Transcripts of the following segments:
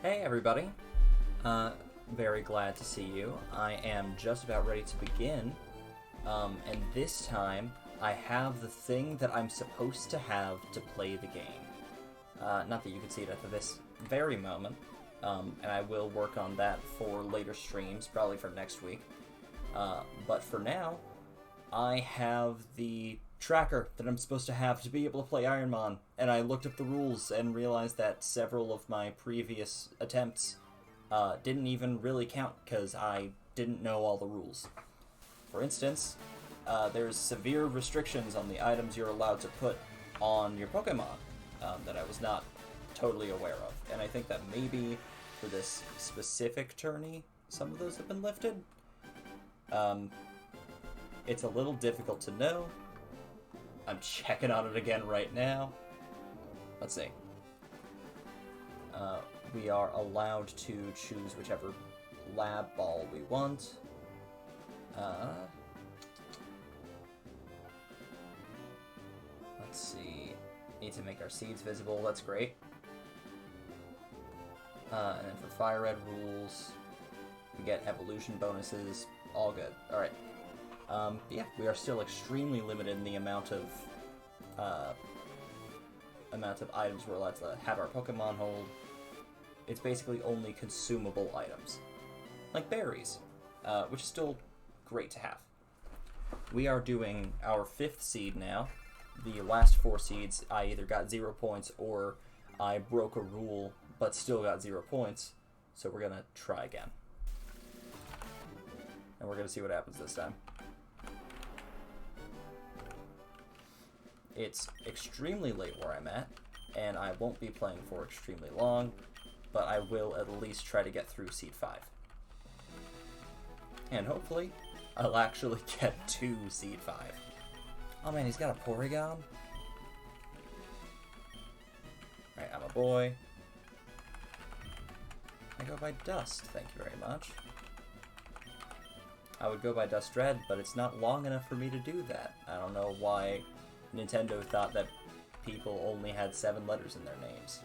Hey everybody, very glad to see you. I am just about ready to begin, and this time I have the thing that I'm supposed to have to play the game. Not that you can see it at this very moment, and I will work on that for later streams, probably for next week. But for now, I have the tracker that I'm supposed to have to be able to play IronMON, and I looked up the rules and realized that several of my previous attempts didn't even really count because I didn't know all the rules. For instance, there's severe restrictions on the items you're allowed to put on your Pokemon that I was not totally aware of, and I think that maybe for this specific tourney, some of those have been lifted. It's a little difficult to know. I'm checking on it again right now. Let's see. We are allowed to choose whichever lab ball we want. Let's see. Need to make our seeds visible. That's great. And then for FireRed rules, we get evolution bonuses. All good. All right. Yeah, we are still extremely limited in the amount of items we're allowed to have our Pokemon hold. It's basically only consumable items, like berries, which is still great to have. We are doing our 5th seed now. The last 4 seeds, I either got 0 points or I broke a rule but still got 0 points, so we're gonna try again. And we're gonna see what happens this time. It's extremely late where I'm at, and I won't be playing for extremely long, but I will at least try to get through Seed 5. And hopefully, I'll actually get to Seed 5. Oh man, he's got a Porygon? Alright, I'm a boy. I go by Dust, thank you very much. I would go by Dust Red, but it's not long enough for me to do that. I don't know why Nintendo thought that people only had 7 letters in their names.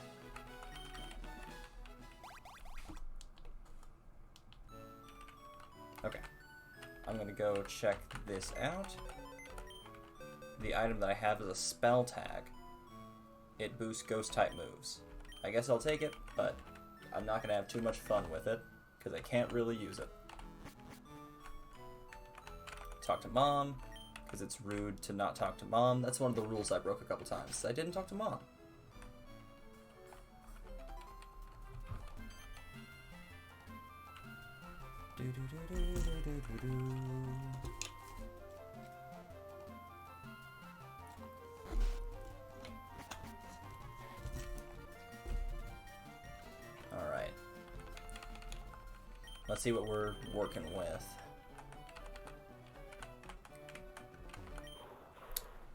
Okay. I'm gonna go check this out. The item that I have is a spell tag. It boosts ghost type moves. I guess I'll take it, but I'm not gonna have too much fun with it, because I can't really use it. Talk to Mom, because it's rude to not talk to Mom. That's one of the rules I broke a couple times. I didn't talk to Mom. Alright. Let's see what we're working with.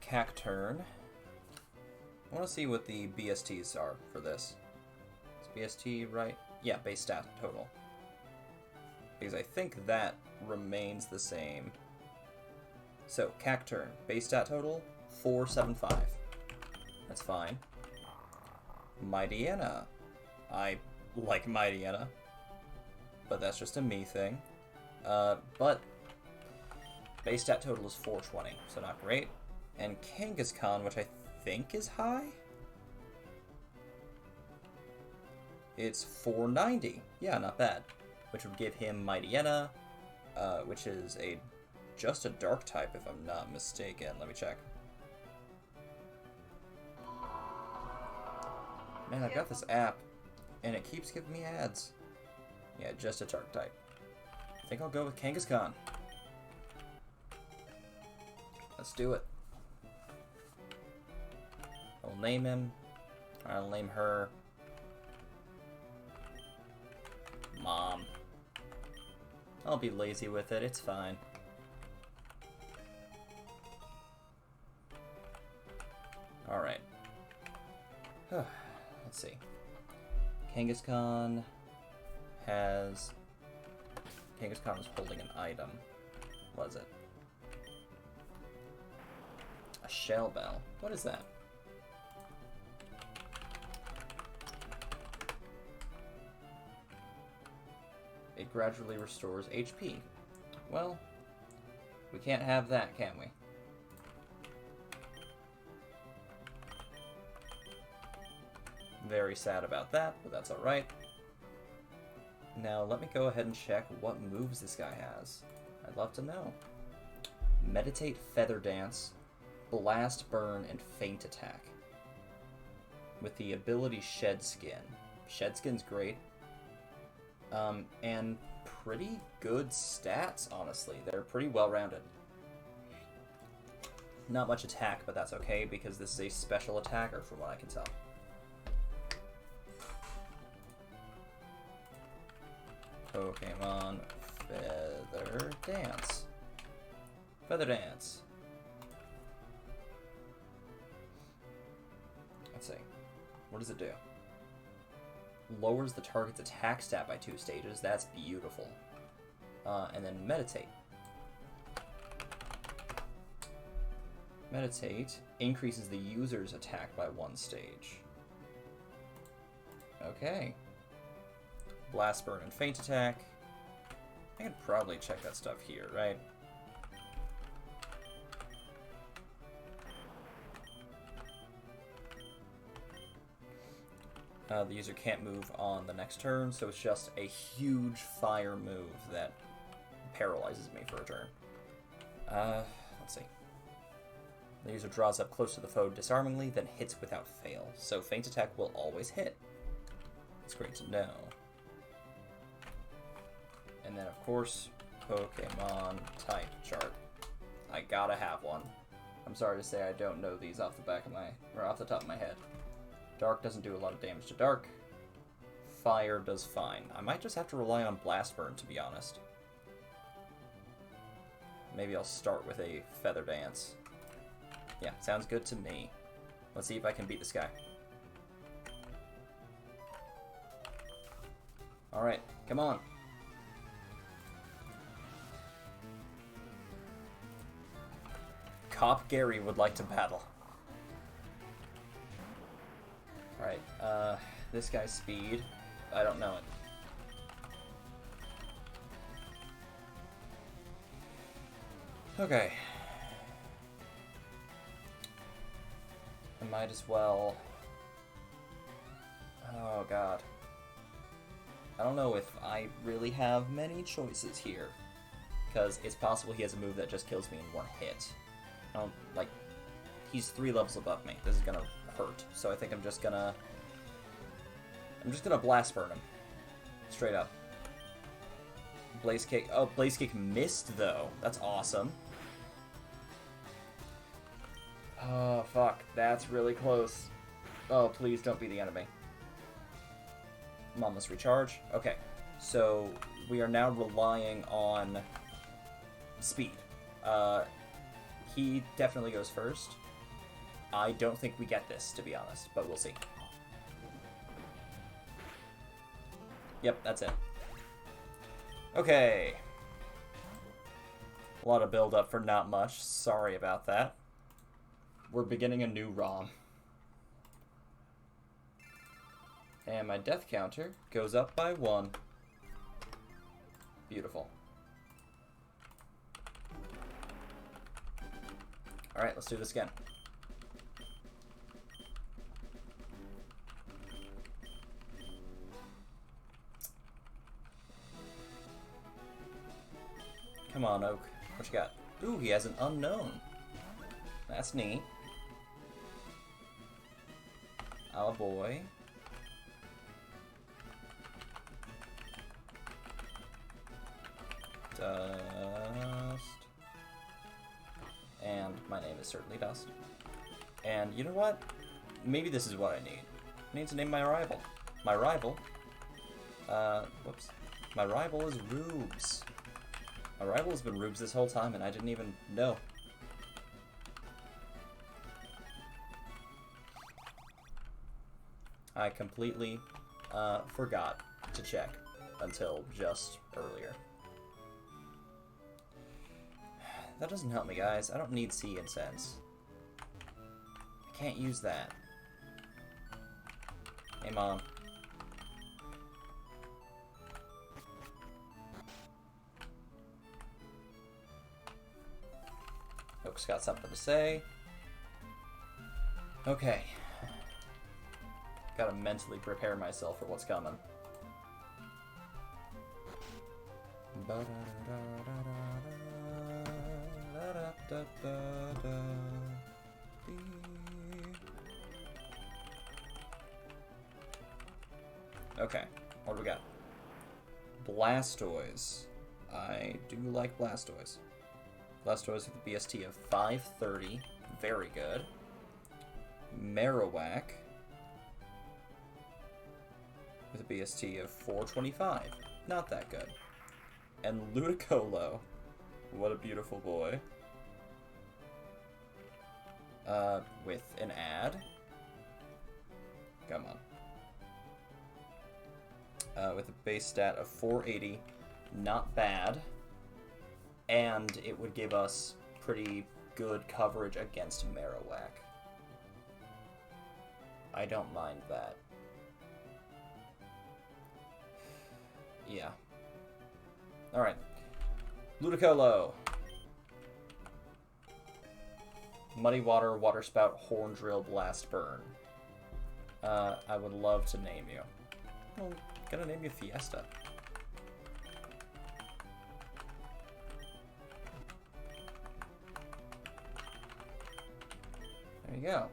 Cacturn. I want to see what the BSTs are for this. Is BST right? Yeah, base stat total. Because I think that remains the same. So, Cacturn, base stat total, 475. That's fine. Mightyena. I like Mightyena, but that's just a me thing. But base stat total is 420, so not great. And Kangaskhan, which I think is high? It's 490. Yeah, not bad. Which would give him Mightyena, which is just a dark type if I'm not mistaken. Let me check. Man, I've got this app, and it keeps giving me ads. Yeah, just a dark type. I think I'll go with Kangaskhan. Let's do it. I'll name him. I'll name her Mom. I'll be lazy with it, it's fine. Alright. Let's see. Kangaskhan is holding an item. What is it? A shell bell. What is that? It gradually restores HP. Well, we can't have that, can we? Very sad about that, but that's alright. Now, let me go ahead and check what moves this guy has. I'd love to know. Meditate, Feather Dance, Blast, Burn, and Faint Attack. With the ability Shed Skin. Shed Skin's great. And pretty good stats, honestly. They're pretty well-rounded. Not much attack, but that's okay, because this is a special attacker, from what I can tell. Pokemon Feather Dance. Feather Dance. Let's see. What does it do? Lowers the target's attack stat by 2 stages. That's beautiful. And then Meditate. Meditate increases the user's attack by 1 stage. Okay. Blast, Burn, and Faint Attack. I could probably check that stuff here, right? The user can't move on the next turn, so it's just a huge fire move that paralyzes me for a turn. Let's see. The user draws up close to the foe disarmingly, then hits without fail. So Faint Attack will always hit. It's great to know. And then, of course, Pokemon type chart. I gotta have one. I'm sorry to say I don't know these off the top of my head. Dark doesn't do a lot of damage to Dark. Fire does fine. I might just have to rely on Blast Burn, to be honest. Maybe I'll start with a Feather Dance. Yeah, sounds good to me. Let's see if I can beat this guy. Alright, come on. Cop Gary would like to battle. Alright, this guy's speed. I don't know it. Okay. I might as well... Oh, God. I don't know if I really have many choices here. Because it's possible he has a move that just kills me in 1 hit. I don't, like... He's 3 levels above me. This is gonna hurt. So I think I'm just gonna Blast Burn him. Straight up. Blaze Kick. Oh, Blaze Kick missed, though. That's awesome. Oh, fuck. That's really close. Oh, please don't be the enemy. Mom must recharge. Okay. So, we are now relying on speed. He definitely goes first. I don't think we get this, to be honest, but we'll see. Yep, that's it. Okay. A lot of build-up for not much. Sorry about that. We're beginning a new ROM. And my death counter goes up by 1. Beautiful. Alright, let's do this again. Come on, Oak. What you got? Ooh, he has an unknown. That's neat. Oh boy. Dust. And my name is certainly Dust. And you know what? Maybe this is what I need. I need to name my rival. My rival? Whoops. My rival is Rubes. My rival has been Rubes this whole time, and I didn't even know. I completely forgot to check until just earlier. That doesn't help me, guys. I don't need Sea Incense. I can't use that. Hey, Mom. Rook's got something to say. Okay. Gotta mentally prepare myself for what's coming. Okay, what do we got? Blastoise. I do like Blastoise. Blastoise with a BST of 530. Very good. Marowak with a BST of 425. Not that good. And Ludicolo. What a beautiful boy. With an ad. Come on. With a base stat of 480. Not bad. And it would give us pretty good coverage against Marowak. I don't mind that. Yeah. Alright. Ludicolo. Muddy Water, Water Spout, Horn Drill, Blast Burn. I would love to name you. Well, I'm gonna name you Fiesta. There you go.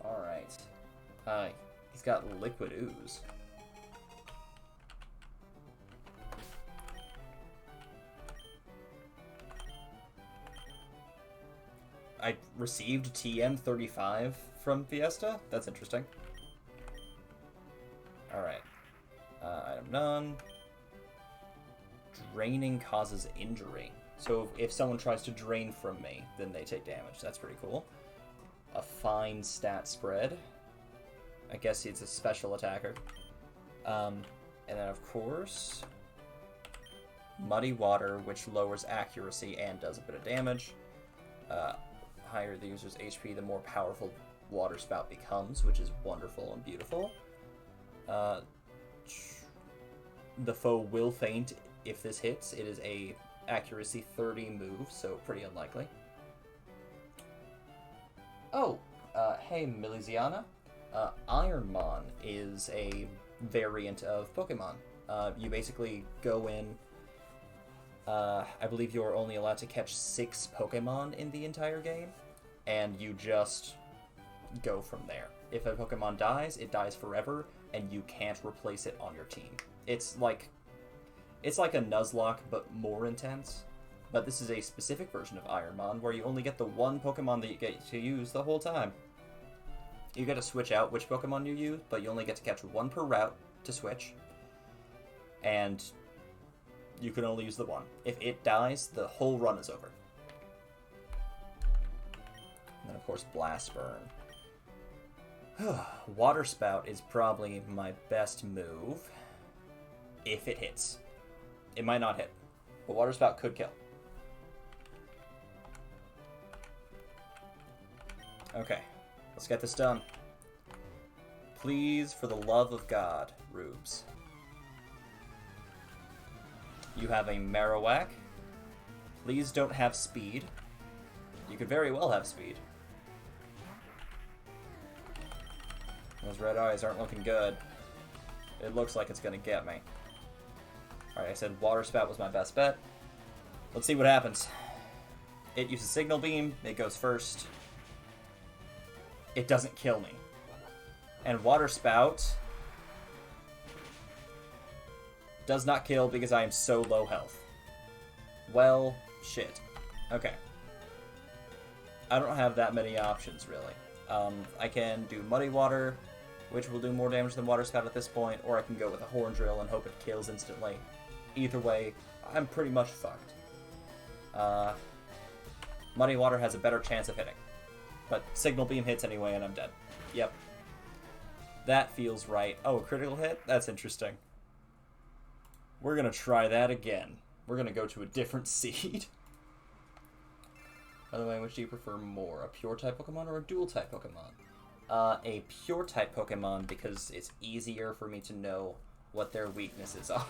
Alright. He's got Liquid Ooze. I received TM35 from Fiesta? That's interesting. Alright. Item none. Draining causes injury. So if someone tries to drain from me, then they take damage. That's pretty cool. A fine stat spread. I guess it's a special attacker. And then, of course, Muddy Water, which lowers accuracy and does a bit of damage. Higher the user's HP, the more powerful Water Spout becomes, which is wonderful and beautiful. The foe will faint if this hits. It is a accuracy 30 move, so pretty unlikely. Oh, hey Miliziana. IronMON is a variant of Pokemon. You basically go in, I believe you're only allowed to catch 6 Pokemon in the entire game, and you just go from there. If a Pokemon dies, it dies forever, and you can't replace it on your team. It's like a Nuzlocke, but more intense. But this is a specific version of IronMON, where you only get the one Pokemon that you get to use the whole time. You get to switch out which Pokemon you use, but you only get to catch one per route to switch. And you can only use the one. If it dies, the whole run is over. And then, of course, Blast Burn. Water Spout is probably my best move if it hits. It might not hit, but Water Spout could kill. Okay, let's get this done. Please, for the love of God, Rubes. You have a Marowak. Please don't have speed. You could very well have speed. Those red eyes aren't looking good. It looks like it's gonna get me. Alright, I said Water Spout was my best bet. Let's see what happens. It uses Signal Beam. It goes first. It doesn't kill me. And Water Spout does not kill because I am so low health. Well, shit. Okay. I don't have that many options, really. I can do Muddy Water, which will do more damage than Water Spout at this point, or I can go with a Horn Drill and hope it kills instantly. Either way, I'm pretty much fucked. Muddy Water has a better chance of hitting. But Signal Beam hits anyway, and I'm dead. Yep. That feels right. Oh, a critical hit? That's interesting. We're gonna try that again. We're gonna go to a different seed. By the way, which do you prefer more? A pure-type Pokemon or a dual-type Pokemon? A pure-type Pokemon because it's easier for me to know what their weaknesses are.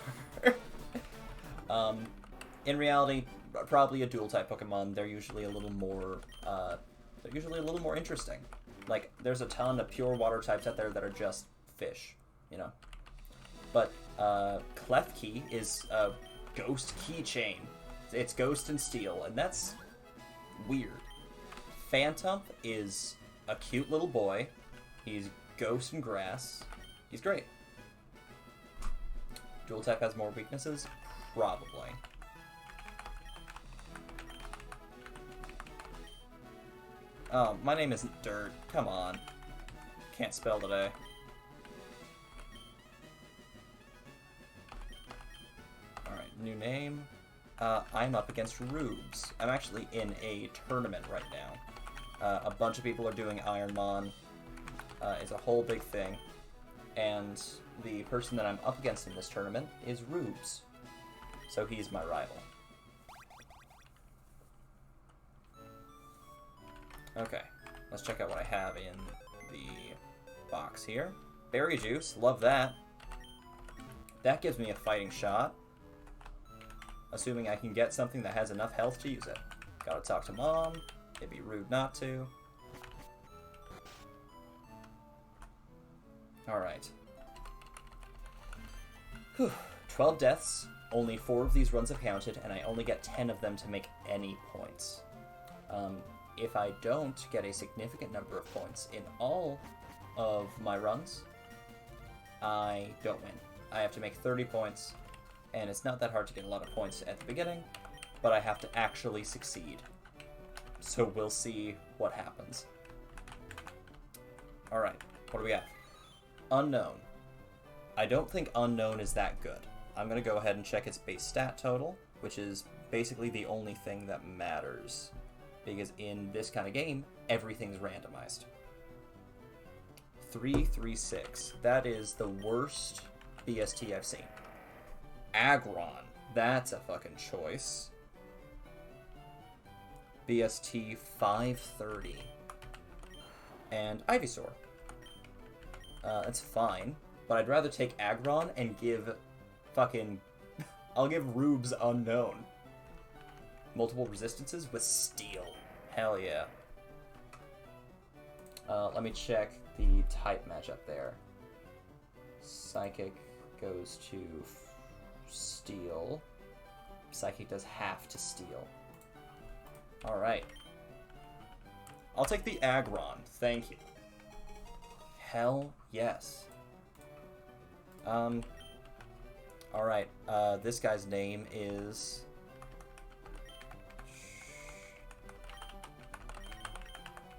in reality, probably a dual-type Pokemon. They're usually a little more, interesting. Like, there's a ton of pure water types out there that are just fish, you know? But, Klefki is a ghost keychain. It's ghost and steel, and that's weird. Phantump is a cute little boy. He's ghost and grass. He's great. Dual type has more weaknesses? Probably. Oh, my name isn't Dirt. Come on. Can't spell today. Alright, new name. I'm up against Rubes. I'm actually in a tournament right now. A bunch of people are doing IronMON. It's a whole big thing. And the person that I'm up against in this tournament is Rubes. So he's my rival. Okay, let's check out what I have in the box here. Berry juice, love that. That gives me a fighting shot. Assuming I can get something that has enough health to use it. Gotta talk to Mom. It'd be rude not to. Alright. 12 deaths. Only 4 of these runs have counted, and I only get 10 of them to make any points. If I don't get a significant number of points in all of my runs, I don't win. I have to make 30 points, and it's not that hard to get a lot of points at the beginning, but I have to actually succeed. So we'll see what happens. Alright, what do we have? Unknown. I don't think Unknown is that good. I'm going to go ahead and check its base stat total, which is basically the only thing that matters. Because in this kind of game, everything's randomized. 336. That is the worst BST I've seen. Aggron. That's a fucking choice. BST 530. And Ivysaur. That's fine. But I'd rather take Aggron and give fucking... I'll give Rubes Unknown. Multiple resistances with Steel. Hell yeah. Let me check the type matchup there. Psychic goes to Steel. Psychic does half to Steel. Alright. I'll take the Aggron. Thank you. Hell yes. Alright. This guy's name is...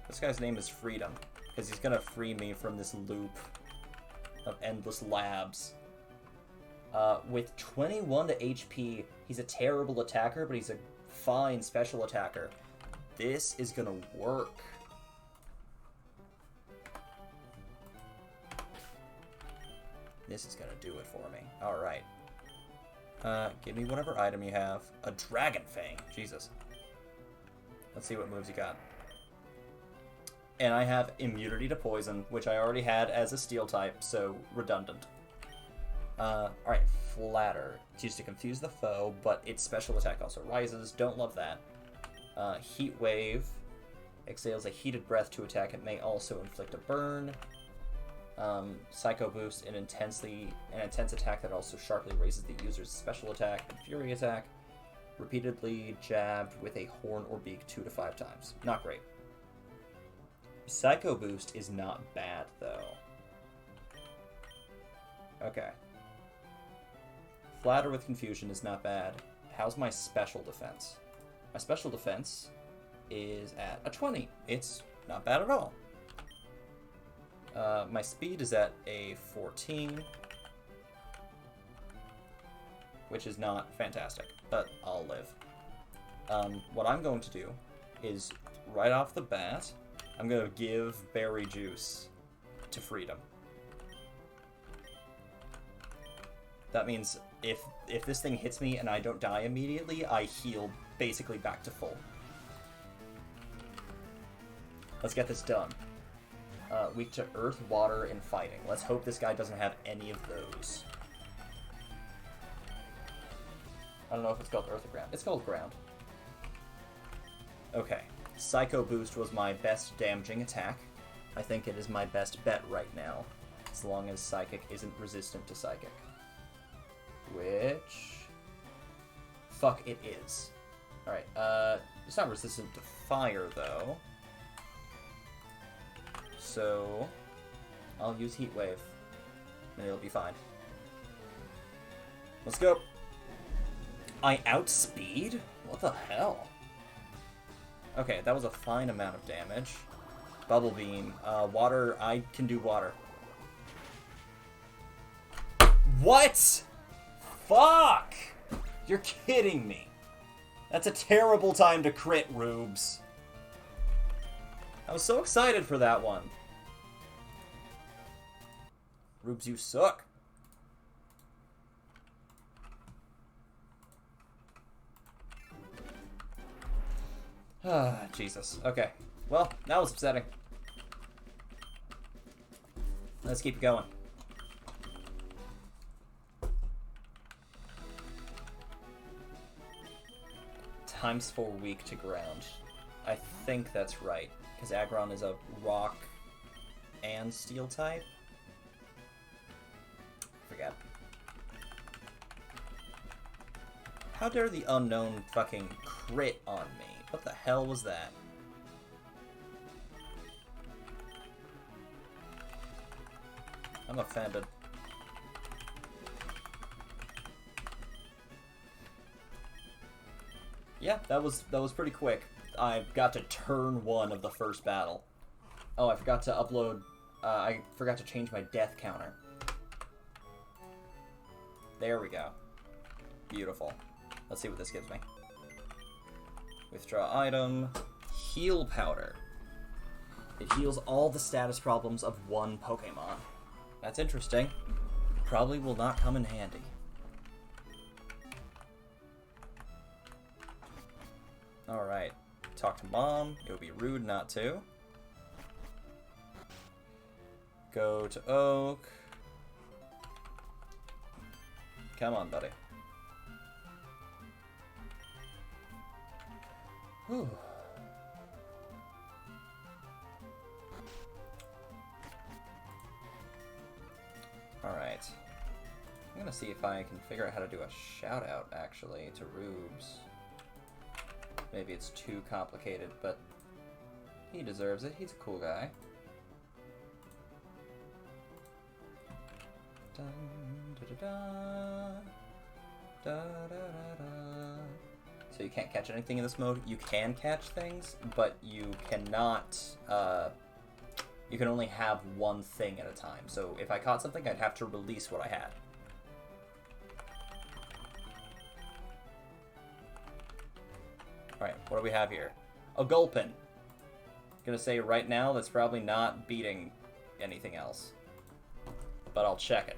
This guy's name is Freedom, because he's gonna free me from this loop of endless labs. With 21 to HP, he's a terrible attacker, but he's a fine special attacker. This is gonna work. This is gonna do it for me. Alright. Give me whatever item you have. A Dragon Fang. Jesus. Let's see what moves you got. And I have immunity to poison, which I already had as a steel type, so redundant. Alright, Flatter. It's used to confuse the foe, but its special attack also rises. Don't love that. Heat Wave. Exhales a heated breath to attack. It may also inflict a burn. Psycho Boost, an intense attack that also sharply raises the user's special attack and Fury attack. Repeatedly jabbed with a horn or beak 2 to 5 times. Not great. Psycho Boost is not bad, though. Okay. Flatter with Confusion is not bad. How's my special defense? My special defense is at a 20. It's not bad at all. My speed is at a 14, which is not fantastic, but I'll live. What I'm going to do is, right off the bat, I'm going to give Berry Juice to Freedom. That means if this thing hits me and I don't die immediately, I heal basically back to full. Let's get this done. Weak to Earth, Water, and Fighting. Let's hope this guy doesn't have any of those. I don't know if it's called Earth or Ground. It's called Ground. Okay. Psycho Boost was my best damaging attack. I think it is my best bet right now, as long as Psychic isn't resistant to Psychic. Which... fuck, it is. Alright, it's not resistant to fire, though. So... I'll use Heat Wave, and it'll be fine. Let's go! I outspeed? What the hell? Okay, that was a fine amount of damage. Bubble Beam. Water, I can do water. What? Fuck! You're kidding me. That's a terrible time to crit, Rubes. I was so excited for that one. Rubes, you suck. Ah, Jesus. Okay. Well, that was upsetting. Let's keep it going. Times 4 weak to ground. I think that's right, because Aggron is a rock and steel type. Forget. How dare the unknown fucking crit on me? What the hell was that? I'm offended. Yeah, that was pretty quick. I got to turn 1 of the first battle. Oh, I forgot to upload... I forgot to change my death counter. There we go. Beautiful. Let's see what this gives me. Withdraw item. Heal powder. It heals all the status problems of one Pokemon. That's interesting. Probably will not come in handy. Alright. Talk to Mom. It would be rude not to. Go to Oak. Come on, buddy. Whew. Alright. I'm gonna see if I can figure out how to do a shout out, actually, to Rubes. Maybe it's too complicated, but he deserves it. He's a cool guy. Dun, da, da, da, da, da, da. So you can't catch anything in this mode. You can catch things, but you cannot, you can only have one thing at a time. So if I caught something, I'd have to release what I had. Alright, what do we have here? A Gulpin. Gonna say right now that's probably not beating anything else. But I'll check it.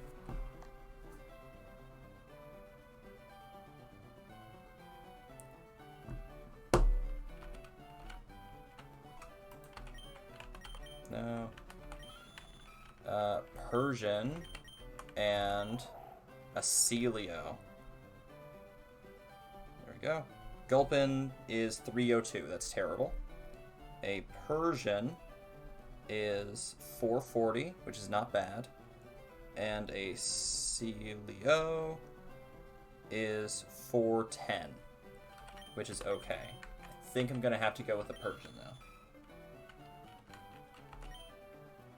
No. Persian and a Celio. There we go. Gulpin is 302. That's terrible. A Persian is 440, which is not bad. And a Celio is 410, which is okay. I think I'm going to have to go with the Persian, though.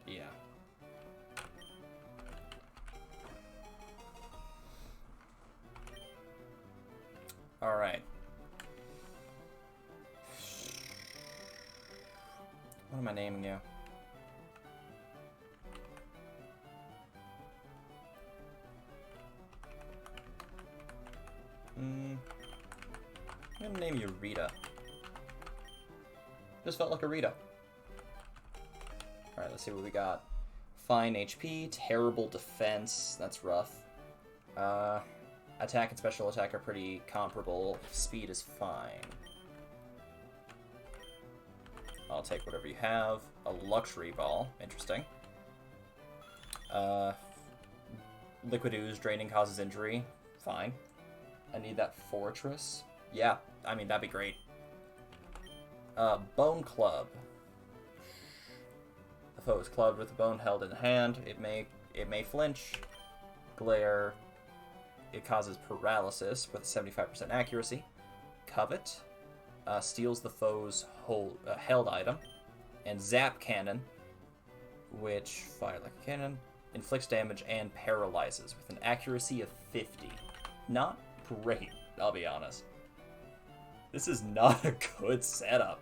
Yeah. Alright. What am I naming you? I'm gonna name you Rita. Just felt like a Rita. Alright, let's see what we got. Fine HP, terrible defense, that's rough. Attack and special attack are pretty comparable. Speed is fine. I'll take whatever you have. A luxury ball, interesting. Liquid Ooze, draining causes injury, fine. I need that fortress. Yeah, I mean, that'd be great. Bone Club. The foe is clubbed with a bone held in the hand. It may flinch. Glare. It causes paralysis with a 75% accuracy. Covet. Steals the foe's held item. And Zap Cannon, which fire like a cannon, inflicts damage and paralyzes with an accuracy of 50. Not great, I'll be honest. This is not a good setup.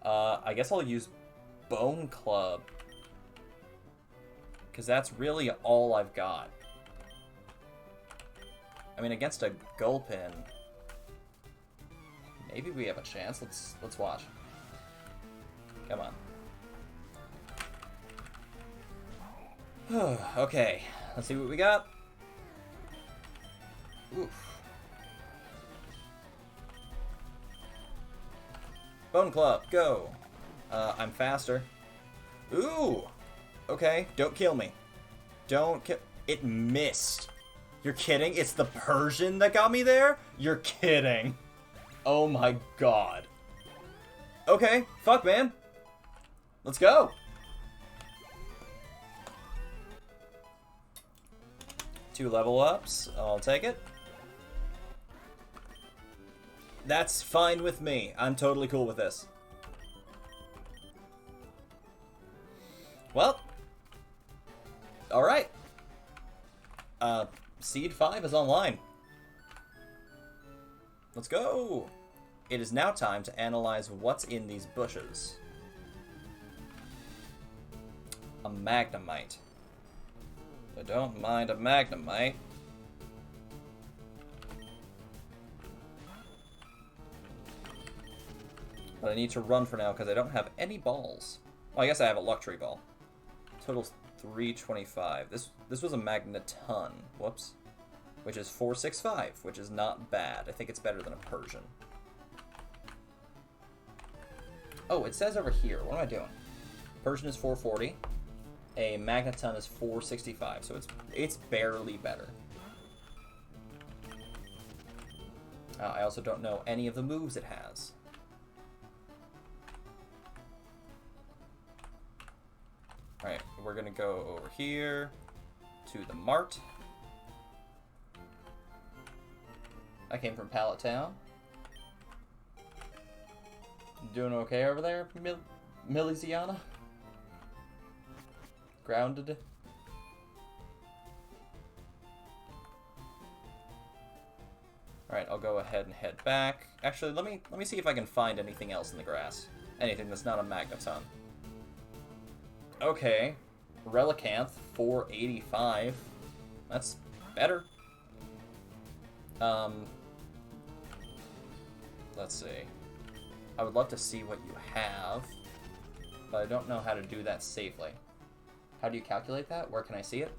I guess I'll use Bone Club, because that's really all I've got. I mean, against a Gulpin, maybe we have a chance. Let's watch. Come on. Okay, let's see what we got. Oof. Bone Club, go. I'm faster. Ooh. Okay, don't kill me. Don't kill. It missed. You're kidding? It's the Persian that got me there? You're kidding. Oh my god. Okay, fuck, man. Let's go. Two level ups. I'll take it. That's fine with me. I'm totally cool with this. Well. Alright. Seed 5 is online. Let's go. It is now time to analyze what's in these bushes. A Magnemite. I don't mind a Magnemite. But I need to run for now because I don't have any balls. Well, I guess I have a Luxury Ball. Total's 325. This was a Magneton. Whoops. Which is 465, which is not bad. I think it's better than a Persian. Oh, it says over here. What am I doing? Persian is 440. A Magneton is 465, so it's barely better. I also don't know any of the moves it has. Alright, we're gonna go over here to the Mart. I came from Pallet Town. Doing okay over there, Miliziana? Grounded. Alright, I'll go ahead and head back. Actually, let me see if I can find anything else in the grass. Anything that's not a Magneton. Okay. Relicanth, 485. That's better. Let's see. I would love to see what you have, but I don't know how to do that safely. How do you calculate that? Where can I see it?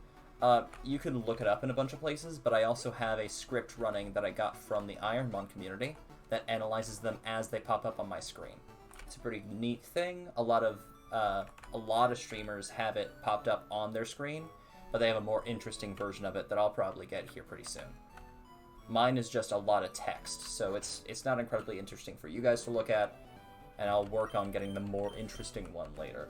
You can look it up in a bunch of places, but I also have a script running that I got from the IronMON community that analyzes them as they pop up on my screen. It's a pretty neat thing. A lot of streamers have it popped up on their screen, but they have a more interesting version of it that I'll probably get here pretty soon. Mine is just a lot of text, so it's not incredibly interesting for you guys to look at, and I'll work on getting the more interesting one later.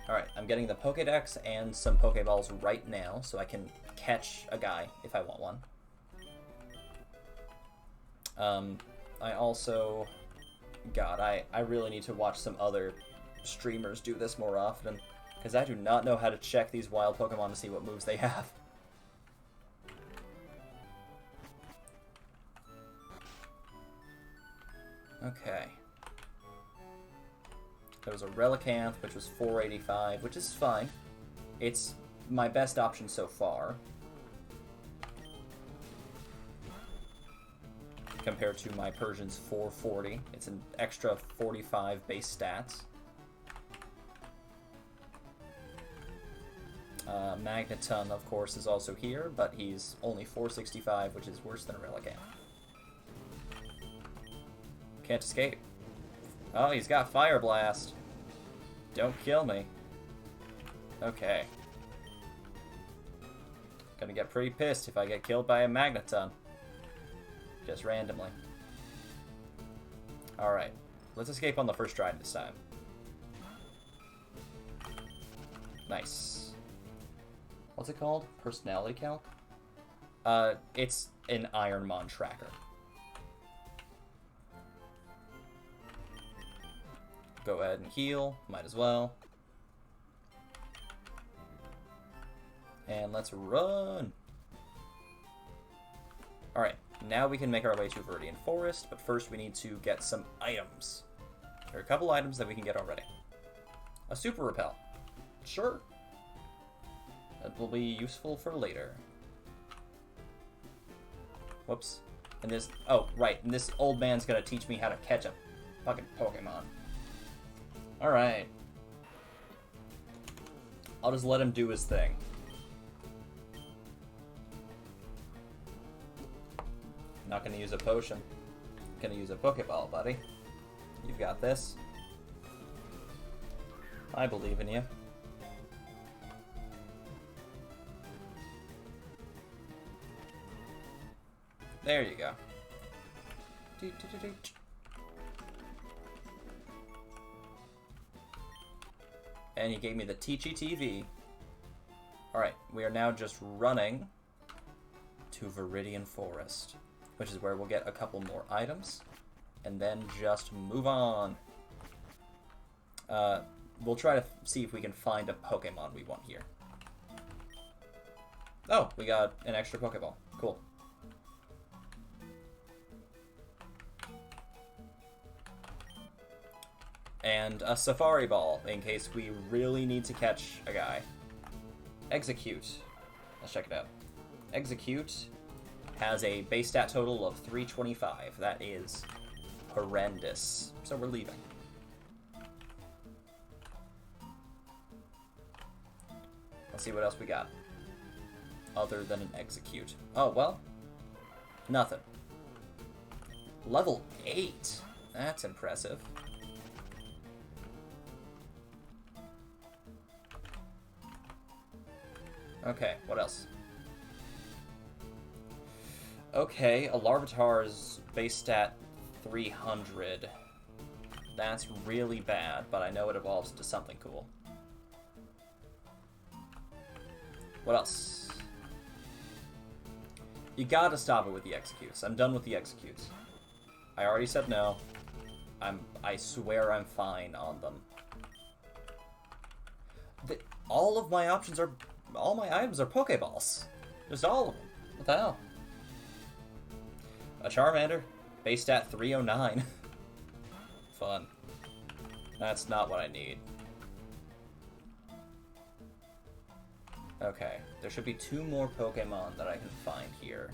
Alright, I'm getting the Pokédex and some Pokéballs right now, so I can catch a guy if I want one. I also... God, I really need to watch some other streamers do this more often, because I do not know how to check these wild Pokemon to see what moves they have. Okay. There was a Relicanth, which was 485, which is fine. It's my best option so far. Compared to my Persian's 440. It's an extra 45 base stats. Magneton, of course, is also here, but he's only 465, which is worse than a Relicanth. Can't escape. Oh, he's got Fire Blast. Don't kill me. Okay. Gonna get pretty pissed if I get killed by a magneton. Just randomly. Alright. Let's escape on the first try this time. Nice. What's it called? Personality calc? It's an IronMON tracker. Go ahead and heal. Might as well. And let's run! Alright, now we can make our way to Viridian Forest, but first we need to get some items. There are a couple items that we can get already. A super repel. Sure. That will be useful for later. Whoops. And this... Oh, right. And this old man's gonna teach me how to catch a fucking Pokemon. Alright. I'll just let him do his thing. Not gonna use a potion. Gonna use a Pokeball, buddy. You've got this. I believe in you. There you go. And he gave me the Teachy TV. Alright, we are now just running to Viridian Forest, which is where we'll get a couple more items, and then just move on. We'll try to see if we can find a Pokemon we want here. Oh, we got an extra Pokeball. Cool. And a Safari Ball, in case we really need to catch a guy. Execute. Let's check it out. Execute has a base stat total of 325. That is horrendous. So we're leaving. Let's see what else we got. Other than an execute. Oh, well. Nothing. Level 8. That's impressive. Okay, what else? Okay, a Larvitar's base stat 300. That's really bad, but I know it evolves into something cool. What else? You gotta stop it with the executes. I'm done with the executes. I already said no. I swear I'm fine on them. All of my options are... All my items are Pokeballs. Just all of them. What the hell? A Charmander. Base stat 309. Fun. That's not what I need. Okay. There should be 2 more Pokemon that I can find here.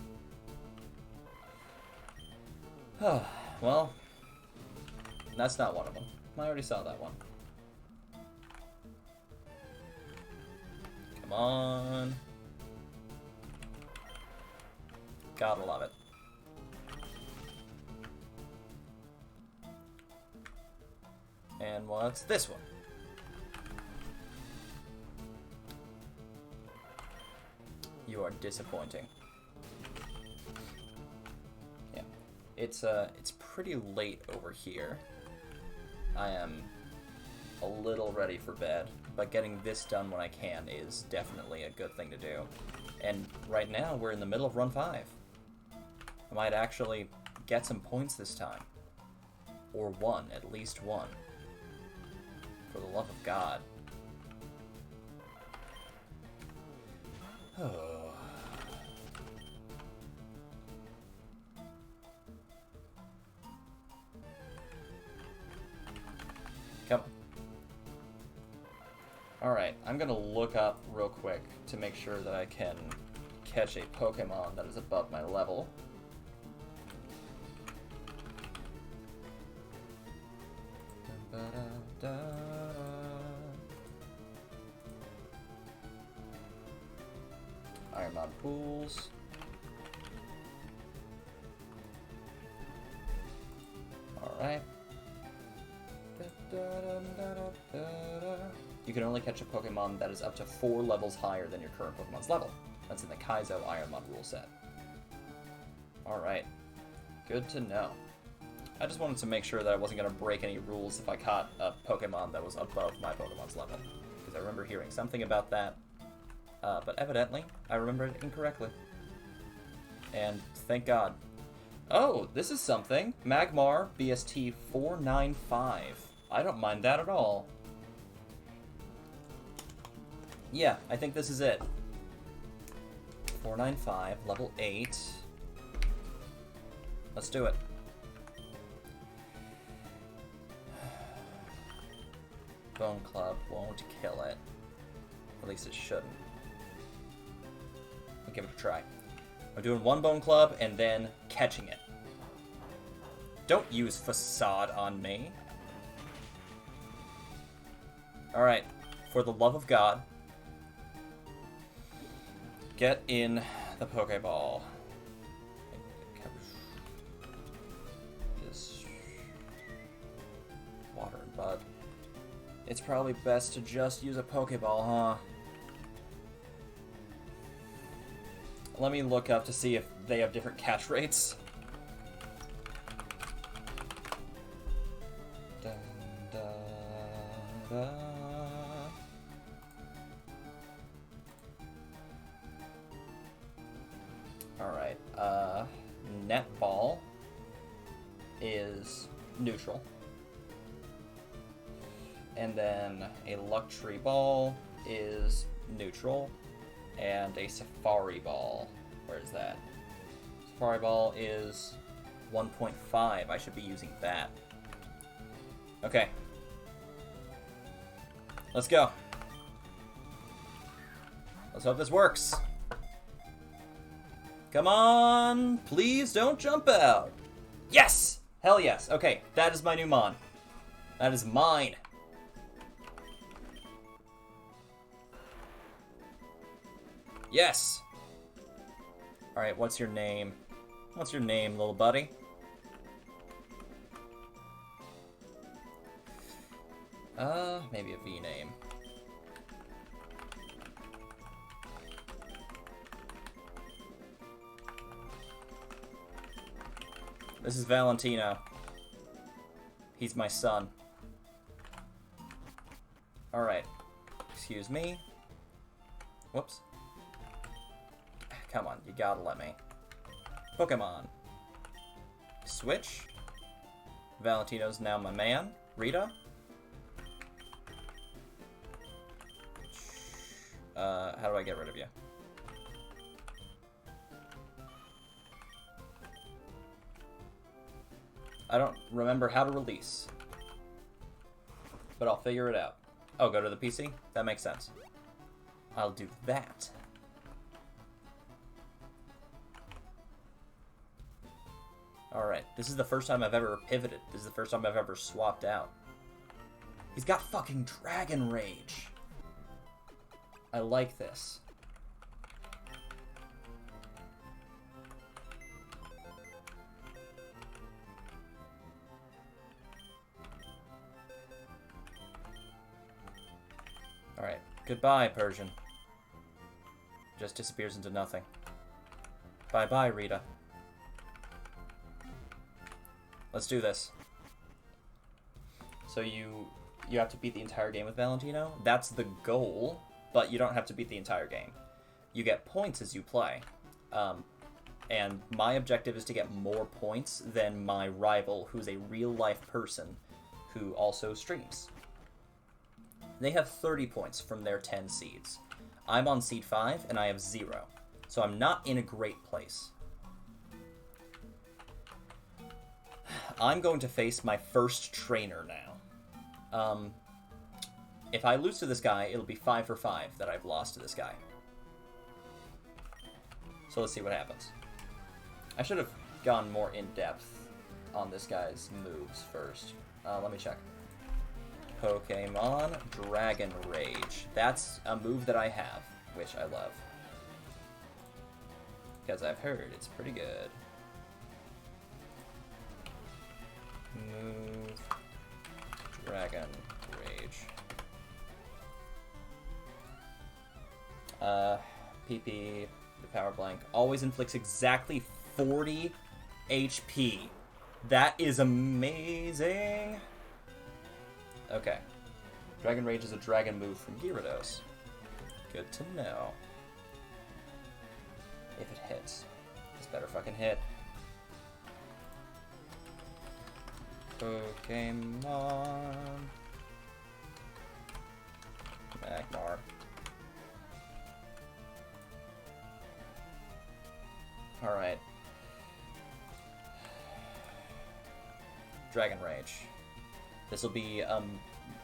Well, that's not one of them. I already saw that one. Come on. Gotta love it. And what's this one? You are disappointing. Yeah. It's pretty late over here. I am a little ready for bed, but getting this done when I can is definitely a good thing to do. And right now, we're in the middle of Run 5. I might actually get some points this time. Or one, at least one. For the love of God. Oh. Come on. Alright, I'm gonna look up real quick to make sure that I can catch a Pokemon that is above my level. IronMON pools. Alright. You can only catch a Pokemon that is up to 4 levels higher than your current Pokemon's level. That's in the Kaizo IronMON rule set. Alright. Good to know. I just wanted to make sure that I wasn't going to break any rules if I caught a Pokemon that was above my Pokemon's level. Because I remember hearing something about that. But evidently, I remembered it incorrectly. And thank God. Oh, this is something. Magmar BST 495. I don't mind that at all. Yeah, I think this is it. 495, level 8. Let's do it. Bone Club won't kill it. At least it shouldn't. I'll give it a try. I'm doing 1 Bone Club and then catching it. Don't use Facade on me. Alright, for the love of God, get in the Pokeball. This water and bud. It's probably best to just use a Pokeball, huh? Let me look up to see if they have different catch rates. Dun, dun, dun. Alright, Netball is neutral. And then a Luxury Ball is neutral. And a Safari Ball. Where is that? Safari Ball is 1.5. I should be using that. Okay. Let's go. Let's hope this works. Come on! Please don't jump out. Yes! Hell yes. Okay, that is my new Mon. That is mine. Yes! Alright, what's your name? What's your name, little buddy? Maybe a V name. This is Valentino. He's my son. Alright. Excuse me. Whoops. Come on, you gotta let me. Pokemon. Switch. Valentino's now my man. Rita. How do I get rid of you? I don't remember how to release. But I'll figure it out. Oh, go to the PC? That makes sense. I'll do that. Alright, this is the first time I've ever pivoted. This is the first time I've ever swapped out. He's got fucking Dragon Rage. I like this. Alright, goodbye, Persian. Just disappears into nothing. Bye-bye, Rita. Let's do this. So you have to beat the entire game with Valentino. That's the goal, but you don't have to beat the entire game. You get points as you play. And my objective is to get more points than my rival, who's a real-life person who also streams. They have 30 points from their 10 seeds. I'm on seed 5, and I have 0. So I'm not in a great place. I'm going to face my first trainer now. If I lose to this guy, it'll be 5 for 5 that I've lost to this guy. So let's see what happens. I should have gone more in-depth on this guy's moves first. Let me check. Pokemon Dragon Rage. That's a move that I have, which I love. Because I've heard it's pretty good. Move Dragon Rage. PP, the power blank, always inflicts exactly 40 HP. That is amazing. Okay. Dragon Rage is a dragon move from Gyarados. Good to know. If it hits. This better fucking hit. Pokemon. Magmar. Alright. Dragon Rage. This will be a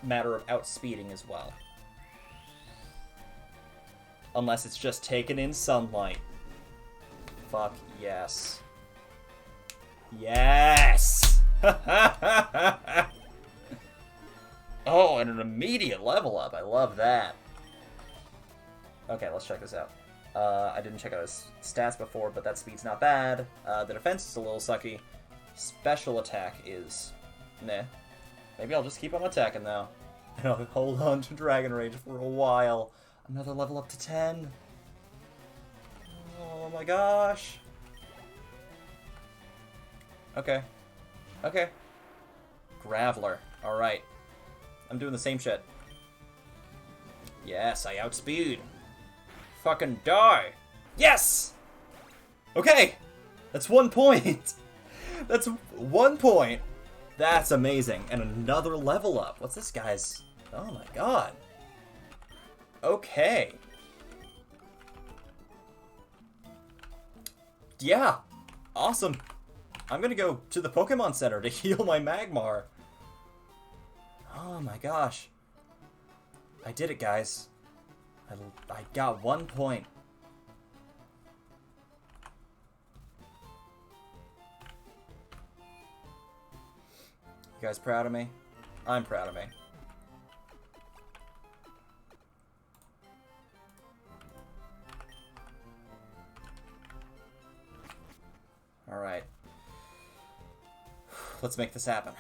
matter of outspeeding as well. Unless it's just taken in sunlight. Fuck yes. Yes! Oh, and an immediate level up. I love that. Okay, let's check this out. I didn't check out his stats before, but that speed's not bad. The defense is a little sucky. Special attack is... meh. Maybe I'll just keep on attacking, though. And I'll hold on to Dragon Rage for a while. Another level up to 10. Oh my gosh. Okay. Okay. Graveler. Alright. I'm doing the same shit. Yes, I outspeed. Fucking die. Yes! Okay! That's 1 point. That's 1 point. That's amazing. And another level up. What's this guy's... oh my god. Okay. Yeah. Awesome. I'm gonna go to the Pokemon Center to heal my Magmar. Oh my gosh. I did it, guys. I got 1 point. You guys proud of me? I'm proud of me. Alright. Let's make this happen.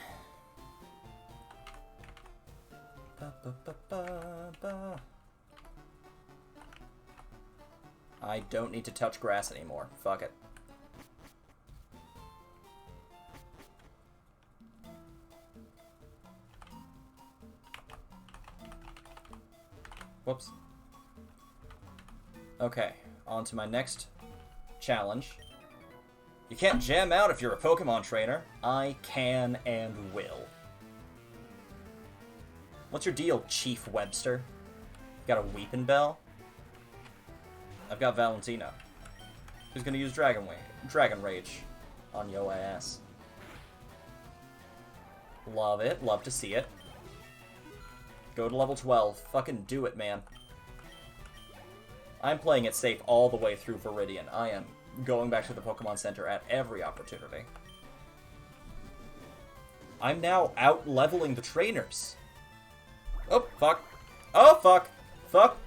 I don't need to touch grass anymore. Fuck it. Whoops. Okay, on to my next challenge. You can't jam out if you're a Pokemon trainer. I can and will. What's your deal, Chief Webster? Got a Weepin' Bell? I've got Valentino. Who's gonna use Dragon Rage on yo ass. Love it. Love to see it. Go to level 12. Fucking do it, man. I'm playing it safe all the way through Viridian. I am going back to the Pokemon Center at every opportunity. I'm now out-leveling the trainers. Oh, fuck. Oh, fuck. Fuck.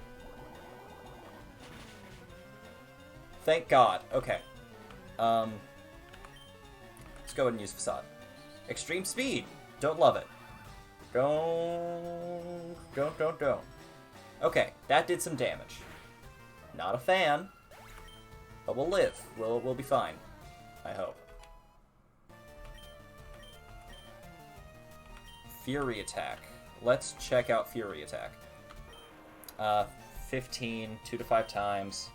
Thank God. Okay. Let's go ahead and use Facade. Extreme Speed. Don't love it. Don't. Okay, that did some damage. Not a fan. But we'll live. We'll be fine. I hope. Fury Attack. Let's check out Fury Attack. 15, 2 to 5 times.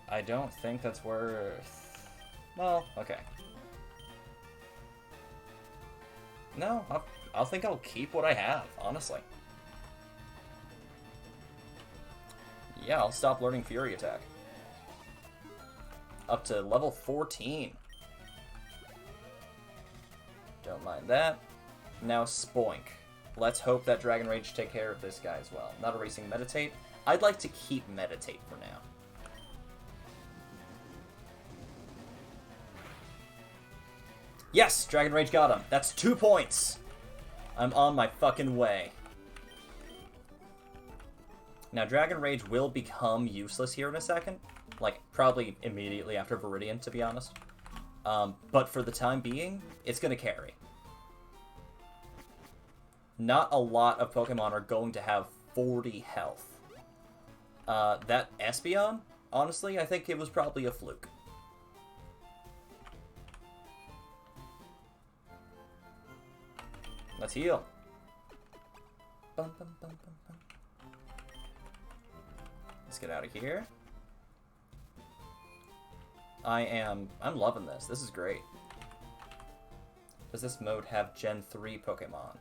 I don't think that's worth... well, okay. No, I'll think I'll keep what I have, honestly. Yeah, I'll stop learning Fury Attack. Up to level 14. Don't mind that. Now Spoink. Let's hope that Dragon Rage take care of this guy as well. Not erasing Meditate. I'd like to keep Meditate for now. Yes! Dragon Rage got him. That's 2 points! I'm on my fucking way. Now, Dragon Rage will become useless here in a second. Like, probably immediately after Viridian, to be honest. But for the time being, it's gonna carry. not a lot of Pokemon are going to have 40 health. That Espeon, honestly, I think it was probably a fluke. Let's heal. Bum, bum, bum, bum, bum. Let's get out of here. I'm loving this. This is great. Does this mode have Gen 3 Pokemon?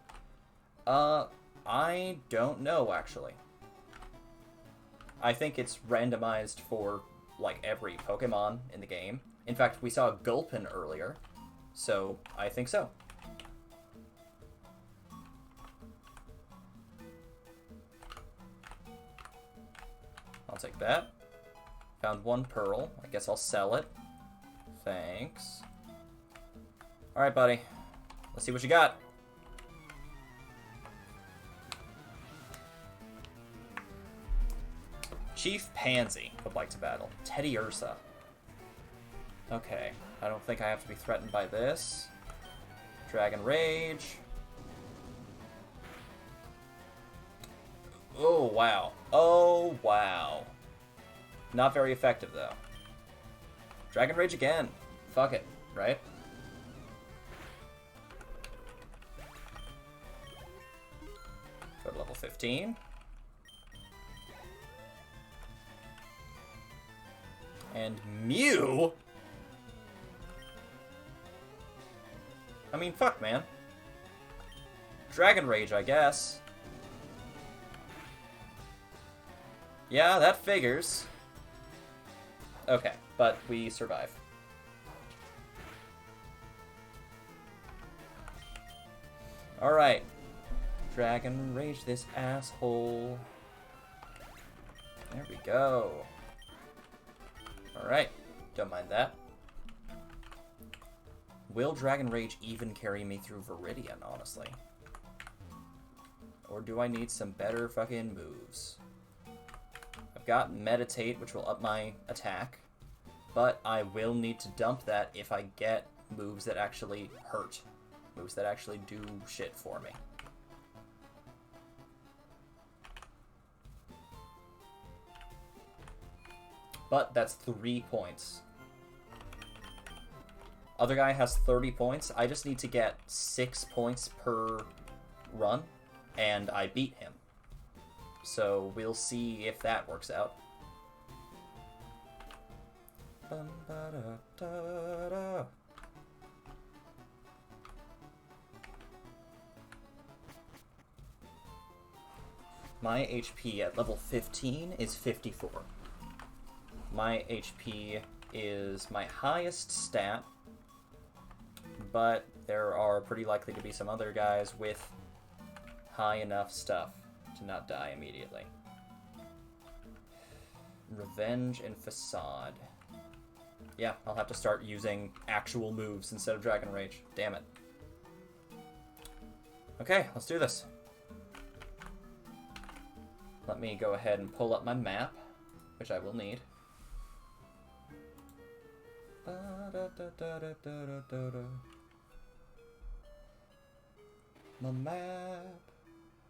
I don't know, actually. I think it's randomized for, like, every Pokemon in the game. In fact, we saw Gulpin earlier, so I think so. I'll take that. Found one pearl. I guess I'll sell it. Thanks. Alright, buddy. Let's see what you got. Chief Pansy would like to battle. Teddy Ursa. Okay. I don't think I have to be threatened by this. Dragon Rage. Oh, wow. Oh, wow. Not very effective, though. Dragon Rage again. Fuck it, right? Go to level 15. And Mew? I mean, fuck, man. Dragon Rage, I guess. Yeah, that figures. Okay, but we survive. Alright. Dragon Rage this asshole. There we go. Alright, don't mind that. Will Dragon Rage even carry me through Viridian, honestly? Or do I need some better fucking moves? I've got Meditate, which will up my attack, but I will need to dump that if I get moves that actually hurt. Moves that actually do shit for me. But that's 3 points. Other guy has 30 points. I just need to get 6 points per run, and I beat him. So we'll see if that works out. My HP at level 15 is 54. My HP is my highest stat, but there are pretty likely to be some other guys with high enough stuff to not die immediately. Revenge and Facade. Yeah, I'll have to start using actual moves instead of Dragon Rage. Damn it. Okay, let's do this. Let me go ahead and pull up my map, which I will need. My map,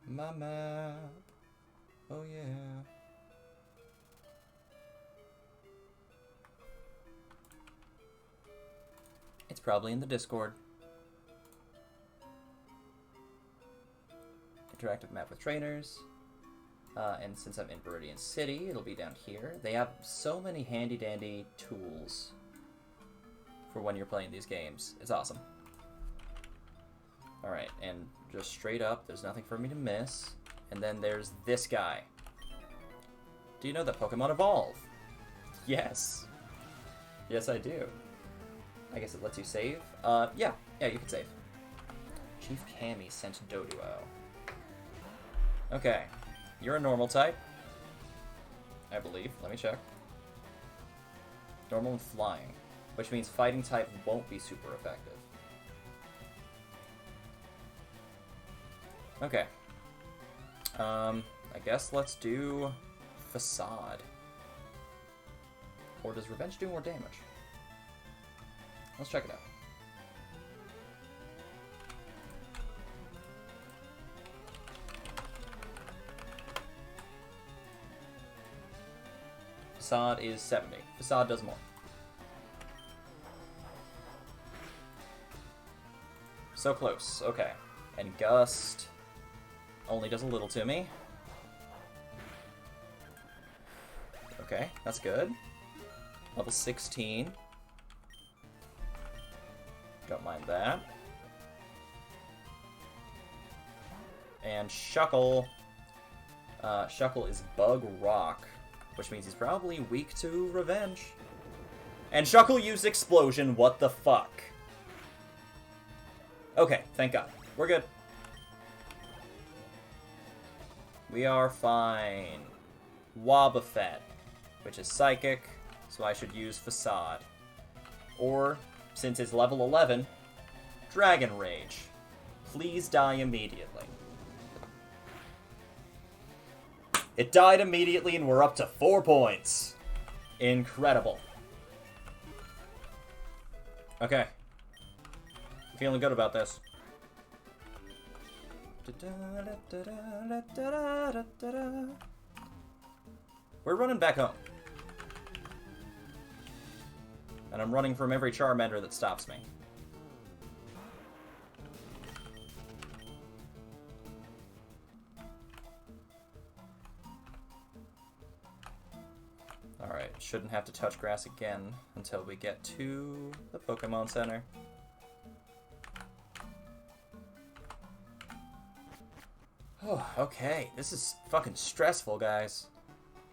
my map, oh yeah. It's probably in the Discord. Interactive map with trainers. And since I'm in Viridian City, it'll be down here. They have so many handy-dandy tools for when you're playing these games. It's awesome. Alright, and just straight up, there's nothing for me to miss. And then there's this guy. Do you know that Pokemon evolve? Yes. Yes, I do. I guess it lets you save? Yeah, you can save. Chief Cammy sent Doduo. Okay. You're a normal type, I believe. Let me check. Normal and flying, which means fighting type won't be super effective. Okay. I guess let's do Facade. Or does Revenge do more damage? Let's check it out. Facade is 70. Facade does more. So close. Okay. And Gust only does a little to me. Okay, that's good. Level 16. Don't mind that. And Shuckle. Shuckle is Bug Rock, which means he's probably weak to Revenge. And Shuckle used Explosion, what the fuck? Okay, thank God. We're good. We are fine. Wobbuffet, which is Psychic, so I should use Facade. Or, since it's level 11, Dragon Rage. Please die immediately. It died immediately and we're up to 4 points. Incredible. Okay. Feeling good about this. We're running back home. And I'm running from every Charmander that stops me. Alright, shouldn't have to touch grass again until we get to the Pokemon Center. Oh, okay, this is fucking stressful, guys.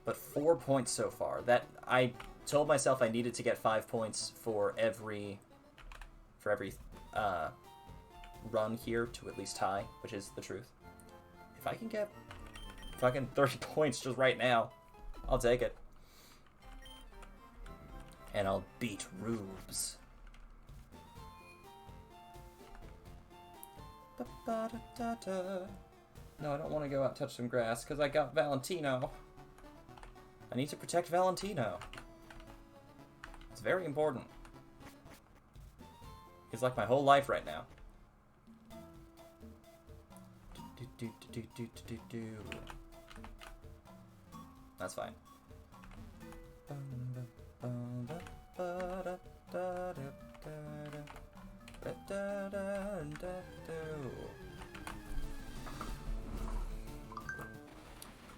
But 4 points so far. That I told myself I needed to get 5 points for every run here to at least tie, which is the truth. If I can get fucking 30 points just right now, I'll take it. And I'll beat Rubes. No, I don't want to go out and touch some grass, because I got Valentino. I need to protect Valentino. It's very important. He's like my whole life right now. That's fine.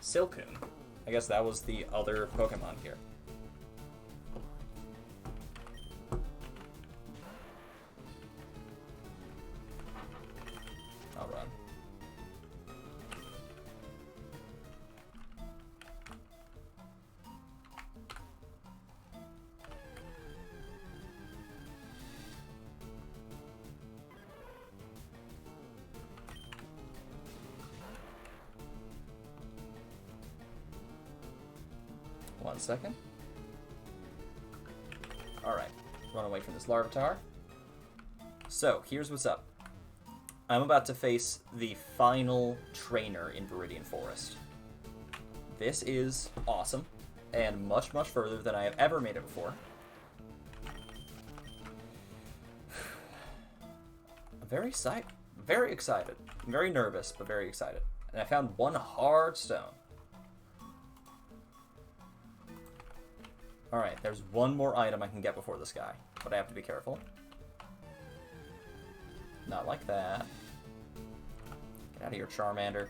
Silcoon. I guess that was the other Pokemon here. I'll run. One second. Alright, run away from this Larvitar. So, here's what's up. I'm about to face the final trainer in Viridian Forest. This is awesome, and much, much further than I have ever made it before. I'm very excited. I'm very nervous, but very excited. And I found one hard stone. Alright, there's one more item I can get before this guy, but I have to be careful. Not like that. Get out of here, Charmander.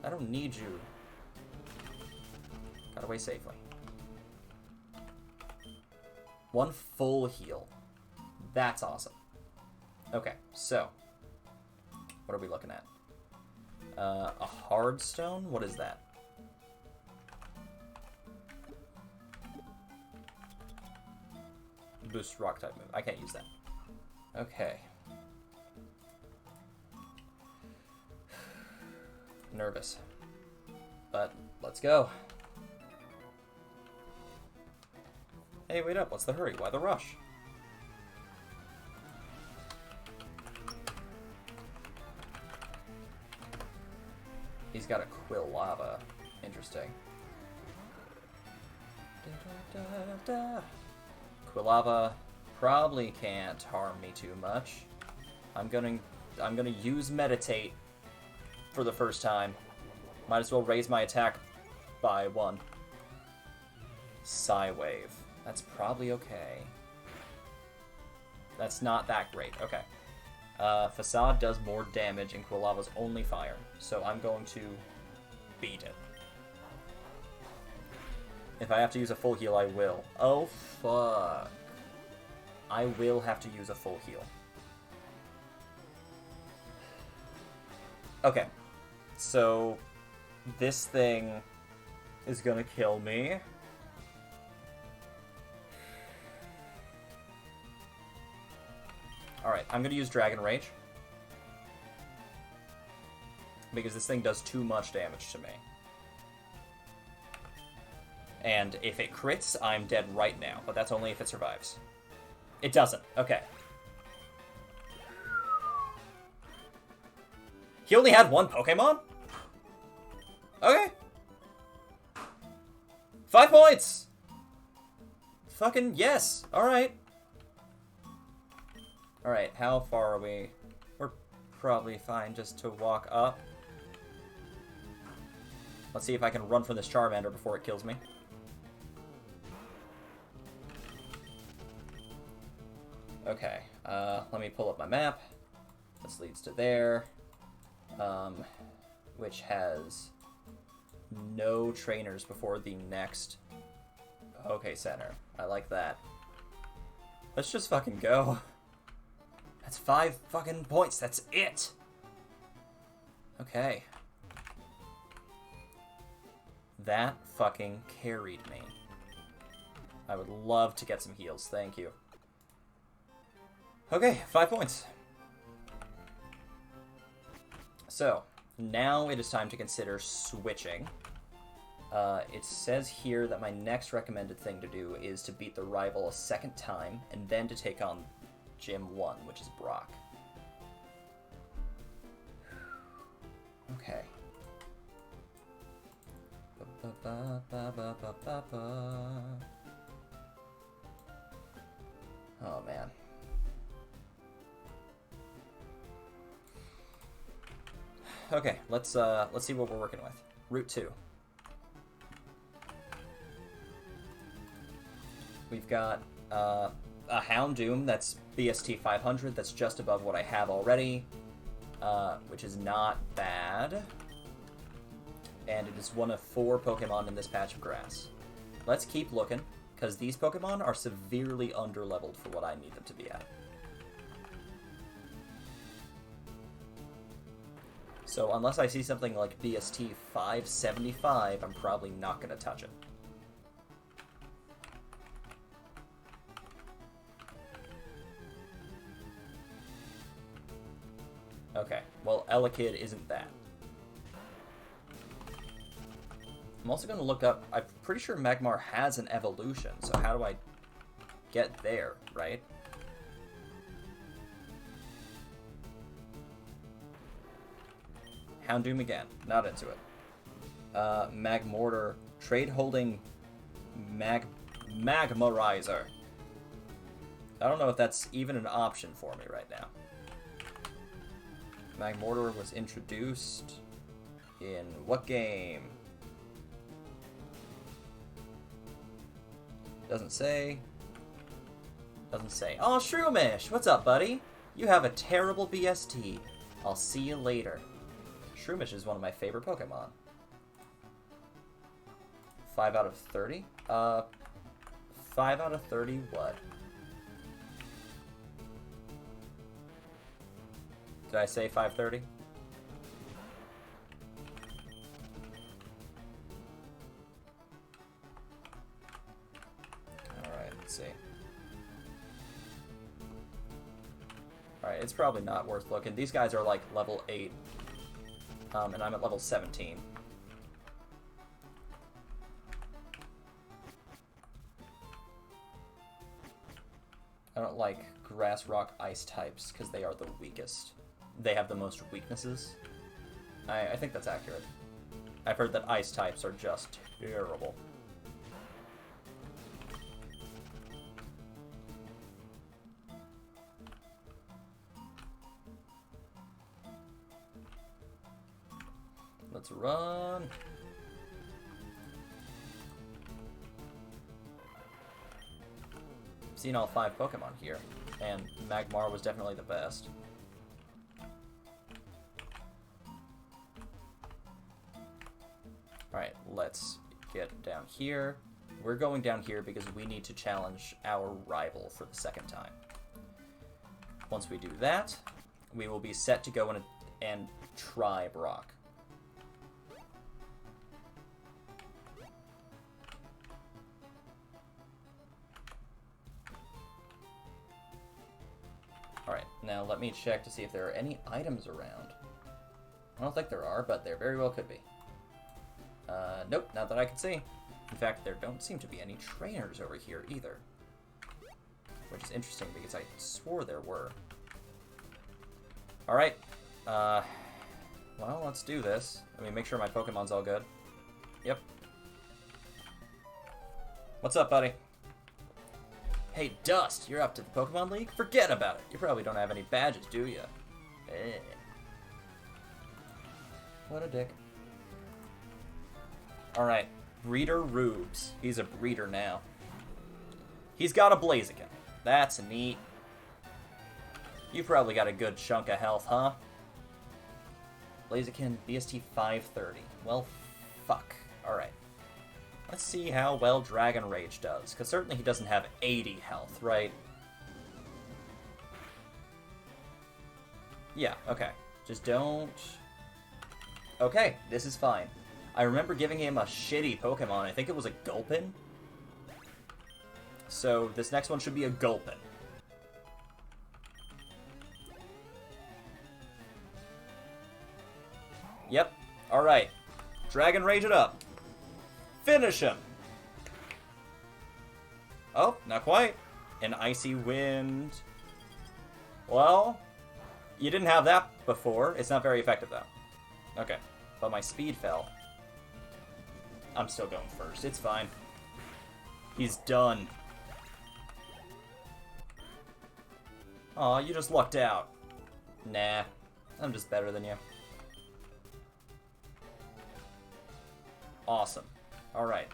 I don't need you. Got away safely. One full heal. That's awesome. Okay, so. What are we looking at? A hard stone? What is that? Boost rock type move. I can't use that. Okay. Nervous. But let's go. Hey, wait up. What's the hurry? Why the rush? He's got a Quillava. Interesting. Da, da, da, da. Quillava probably can't harm me too much. I'm gonna use Meditate for the first time. Might as well raise my attack by 1. Psywave. That's probably okay. That's not that great. Okay. Facade does more damage, and Quilava's only fire. So I'm going to beat it. If I have to use a full heal, I will. Oh, fuck. I will have to use a full heal. Okay. So, this thing is gonna kill me. Alright, I'm gonna use Dragon Rage. Because this thing does too much damage to me. And if it crits, I'm dead right now. But that's only if it survives. It doesn't. Okay. He only had one Pokemon? Okay. 5 points! Fucking yes! Alright. Alright, how far are we? We're probably fine just to walk up. Let's see if I can run from this Charmander before it kills me. Okay, let me pull up my map. This leads to there. Which has no trainers before the next Poke Center. I like that. Let's just fucking go. That's 5 fucking points. That's it. Okay. That fucking carried me. I would love to get some heals. Thank you. Okay, 5 points. So, now it is time to consider switching. It says here that my next recommended thing to do is to beat the rival a second time, and then to take on Gym 1, which is Brock. Okay. Oh, man. Okay, let's see what we're working with. Route 2. We've got a Houndoom that's BST 500. That's just above what I have already, which is not bad. And it is one of 4 Pokemon in this patch of grass. Let's keep looking, because these Pokemon are severely underleveled for what I need them to be at. So unless I see something like BST 575, I'm probably not going to touch it. Okay, well, Elekid isn't that. I'm also going to look up... I'm pretty sure Magmar has an evolution, so how do I get there, right? Houndoom again. Not into it. Magmortar. Trade-holding Magmarizer. I don't know if that's even an option for me right now. Magmortar was introduced in what game? Doesn't say. Doesn't say. Oh, Shroomish! What's up, buddy? You have a terrible BST. I'll see you later. Shroomish is one of my favorite Pokemon. 5 out of 30? 5 out of 30 what? Did I say 530? Alright, let's see. Alright, it's probably not worth looking. These guys are like level 8. And I'm at level 17. I don't like grass, rock, ice types because they are the weakest. They have the most weaknesses. I think that's accurate. I've heard that ice types are just terrible. Let's run. seen all 5 Pokemon here, and Magmar was definitely the best. Alright, let's get down here. We're going down here because we need to challenge our rival for the 2nd time. Once we do that, we will be set to go and try Brock. Alright, now let me check to see if there are any items around. I don't think there are, but there very well could be. Nope, not that I can see. In fact, there don't seem to be any trainers over here either. Which is interesting, because I swore there were. Alright, well, let's do this. Let me make sure my Pokemon's all good. Yep. What's up, buddy? Hey, Dust, you're up to the Pokemon League? Forget about it. You probably don't have any badges, do you? Eh. What a dick. Alright, Breeder Rubes. He's a breeder now. He's got a Blaziken. That's neat. You probably got a good chunk of health, huh? Blaziken, BST 530. Well, fuck. Alright. Let's see how well Dragon Rage does, because certainly he doesn't have 80 health, right? Yeah, okay. Just don't... Okay, this is fine. I remember giving him a shitty Pokemon. I think it was a Gulpin. So this next one should be a Gulpin. Yep. Alright. Dragon Rage it up. Finish him! Oh, not quite. An Icy Wind. Well, you didn't have that before. It's not very effective, though. Okay. But my speed fell. I'm still going first. It's fine. He's done. Aw, you just lucked out. Nah. I'm just better than you. Awesome. Alright.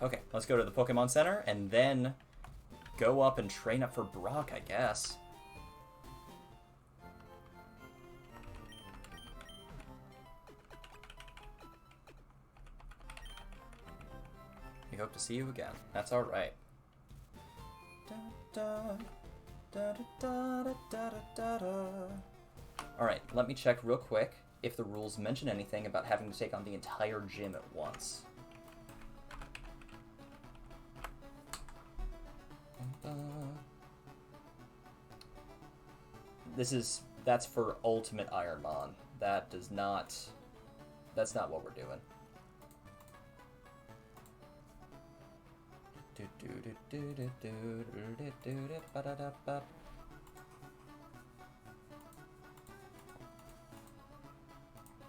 Okay, let's go to the Pokemon Center, and then go up and train up for Brock, I guess. We hope to see you again. That's alright. Alright, let me check real quick if the rules mention anything about having to take on the entire gym at once. That's for Ultimate IronMON. That's not what we're doing.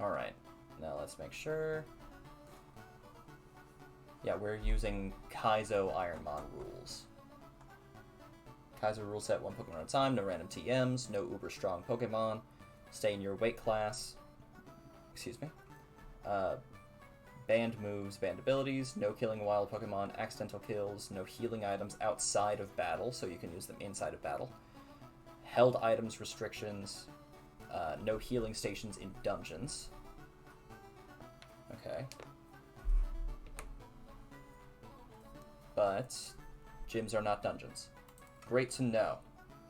Alright, now let's make sure. Yeah, we're using Kaizo IronMON rules. Kaizo rule set, 1 Pokemon at a time, no random TMs, no uber strong Pokemon, stay in your weight class. Excuse me. Banned moves, banned abilities, no killing wild Pokemon, accidental kills, no healing items outside of battle, so you can use them inside of battle. Held items restrictions, no healing stations in dungeons. Okay. But gyms are not dungeons. Great to know.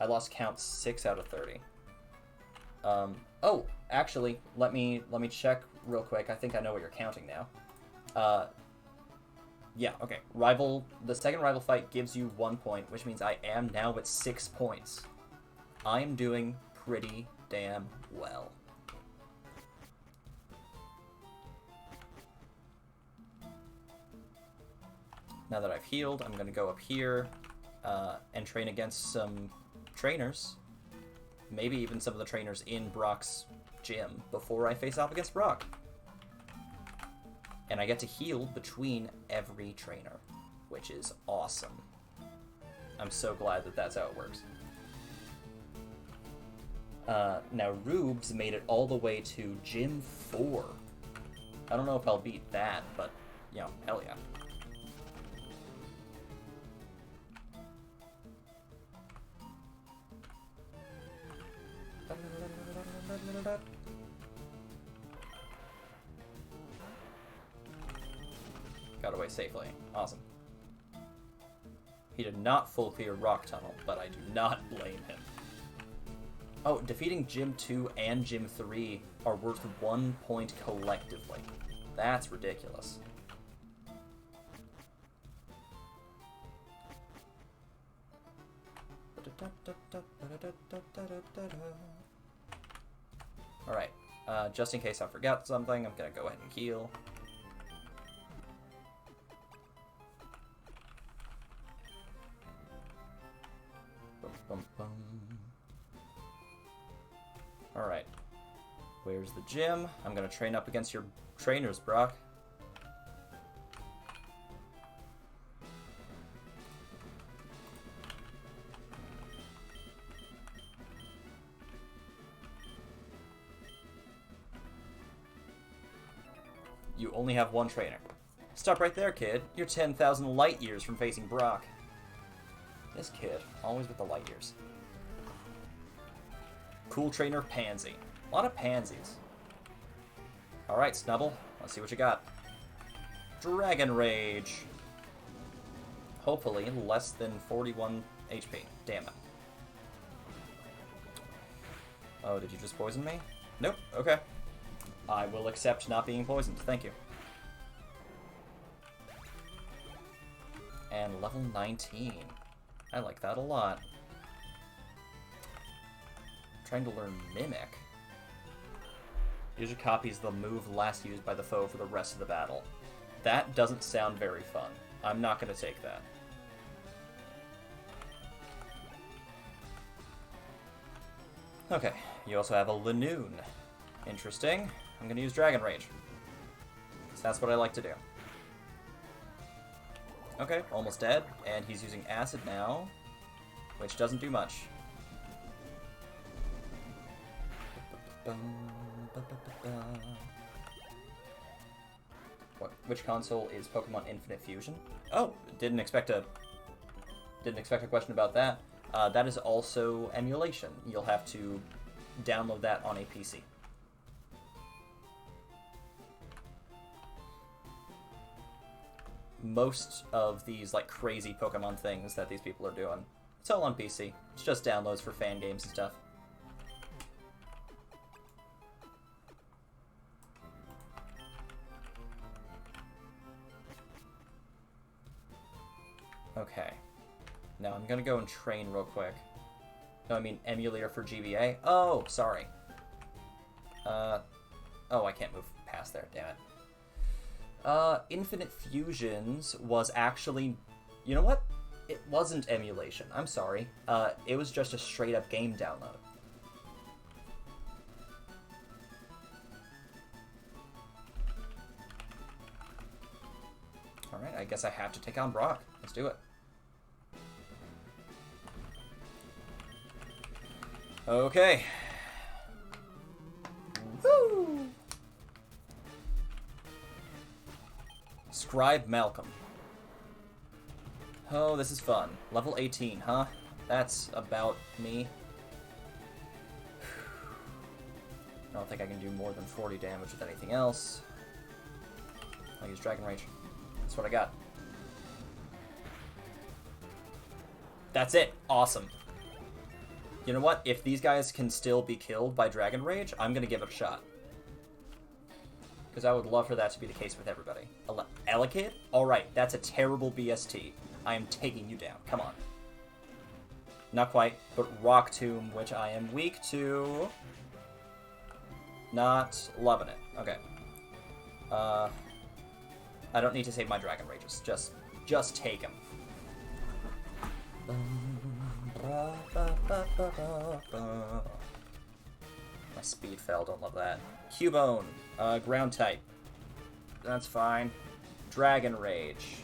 I lost count 6 out of 30. Oh, actually, let me check real quick. I think I know what you're counting now. Yeah, okay. The second rival fight gives you 1 point, which means I am now at 6 points. I am doing pretty damn well. Now that I've healed, I'm going to go up here and train against some trainers. Maybe even some of the trainers in Brock's gym before I face off against Brock. And I get to heal between every trainer, which is awesome. I'm so glad that that's how it works. Now, Rubes made it all the way to Gym 4. I don't know if I'll beat that, but, you know, hell yeah. away safely. Awesome. He did not full clear Rock Tunnel, but I do not blame him. Oh, defeating Gym 2 and Gym 3 are worth 1 point collectively. That's ridiculous. Alright, just in case I forgot something, I'm gonna go ahead and heal. Alright. Where's the gym? I'm gonna train up against your trainers, Brock. You only have one trainer. Stop right there, kid. You're 10,000 light years from facing Brock. This kid, always with the light years. Cool trainer, Pansy. A lot of pansies. Alright, Snubble. Let's see what you got. Dragon Rage. Hopefully less than 41 HP. Damn it. Oh, did you just poison me? Nope. Okay. I will accept not being poisoned. Thank you. And level 19. I like that a lot. Trying to learn Mimic. User copies the move last used by the foe for the rest of the battle. That doesn't sound very fun. I'm not going to take that. Okay, you also have a Lanoon. Interesting. I'm going to use Dragon Rage. So that's what I like to do. Okay, almost dead, and he's using Acid now, which doesn't do much. Which console is Pokemon Infinite Fusion? Oh, didn't expect a question about that. That is also emulation. You'll have to download that on a PC. Most of these like crazy Pokemon things that these people are doing, it's all on PC. It's just downloads for fan games and stuff. Okay. Now I'm gonna go and train real quick. No, I mean emulator for GBA. Oh, sorry. Oh, I can't move past there, damn it. Infinite Fusions was actually... You know what? It wasn't emulation. I'm sorry. It was just a straight-up game download. Alright, I guess I have to take on Brock. Let's do it. Okay. Woo! Scribe Malcolm. Oh, this is fun. Level 18, huh? That's about me. I don't think I can do more than 40 damage with anything else. I'll use Dragon Rage. That's what I got. That's it. Awesome. You know what? If these guys can still be killed by Dragon Rage, I'm going to give it a shot. Because I would love for that to be the case with everybody. Elekid? Alright, that's a terrible BST. I am taking you down. Come on. Not quite, but Rock Tomb, which I am weak to. Not loving it. Okay. I don't need to save my Dragon Rages. Just take him. My speed fell, don't love that. Cubone, ground type. That's fine. Dragon Rage.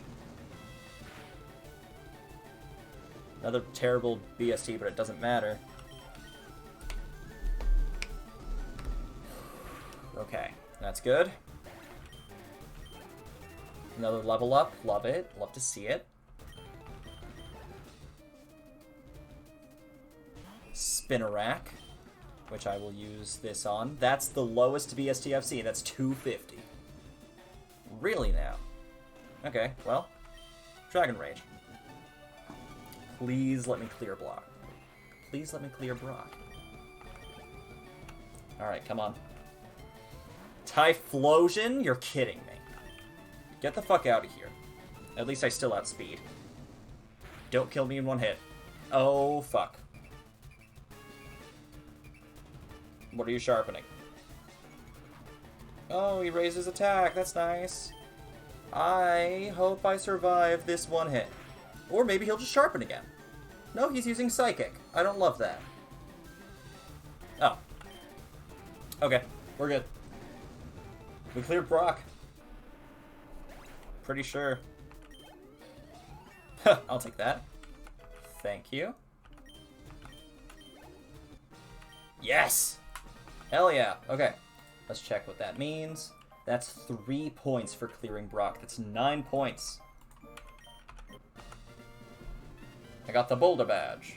Another terrible BST, but it doesn't matter. Okay, that's good. Another level up, love it, love to see it. Spinnerack, which I will use this on. That's the lowest BST I've seen, that's 250. Really now? Okay, well, Dragon Rage. Please let me clear block. Please let me clear Brock. Alright, come on. Typhlosion? You're kidding me. Get the fuck out of here. At least I still outspeed. Don't kill me in one hit. Oh, fuck. What are you sharpening? Oh, he raised his attack. That's nice. I hope I survive this one hit. Or maybe he'll just sharpen again. No, he's using Psychic. I don't love that. Oh. Okay, we're good. We cleared Brock. Pretty sure. I'll take that. Thank you. Yes! Hell yeah. Okay. Let's check what that means. That's 3 points for clearing Brock. That's 9 points. I got the Boulder Badge.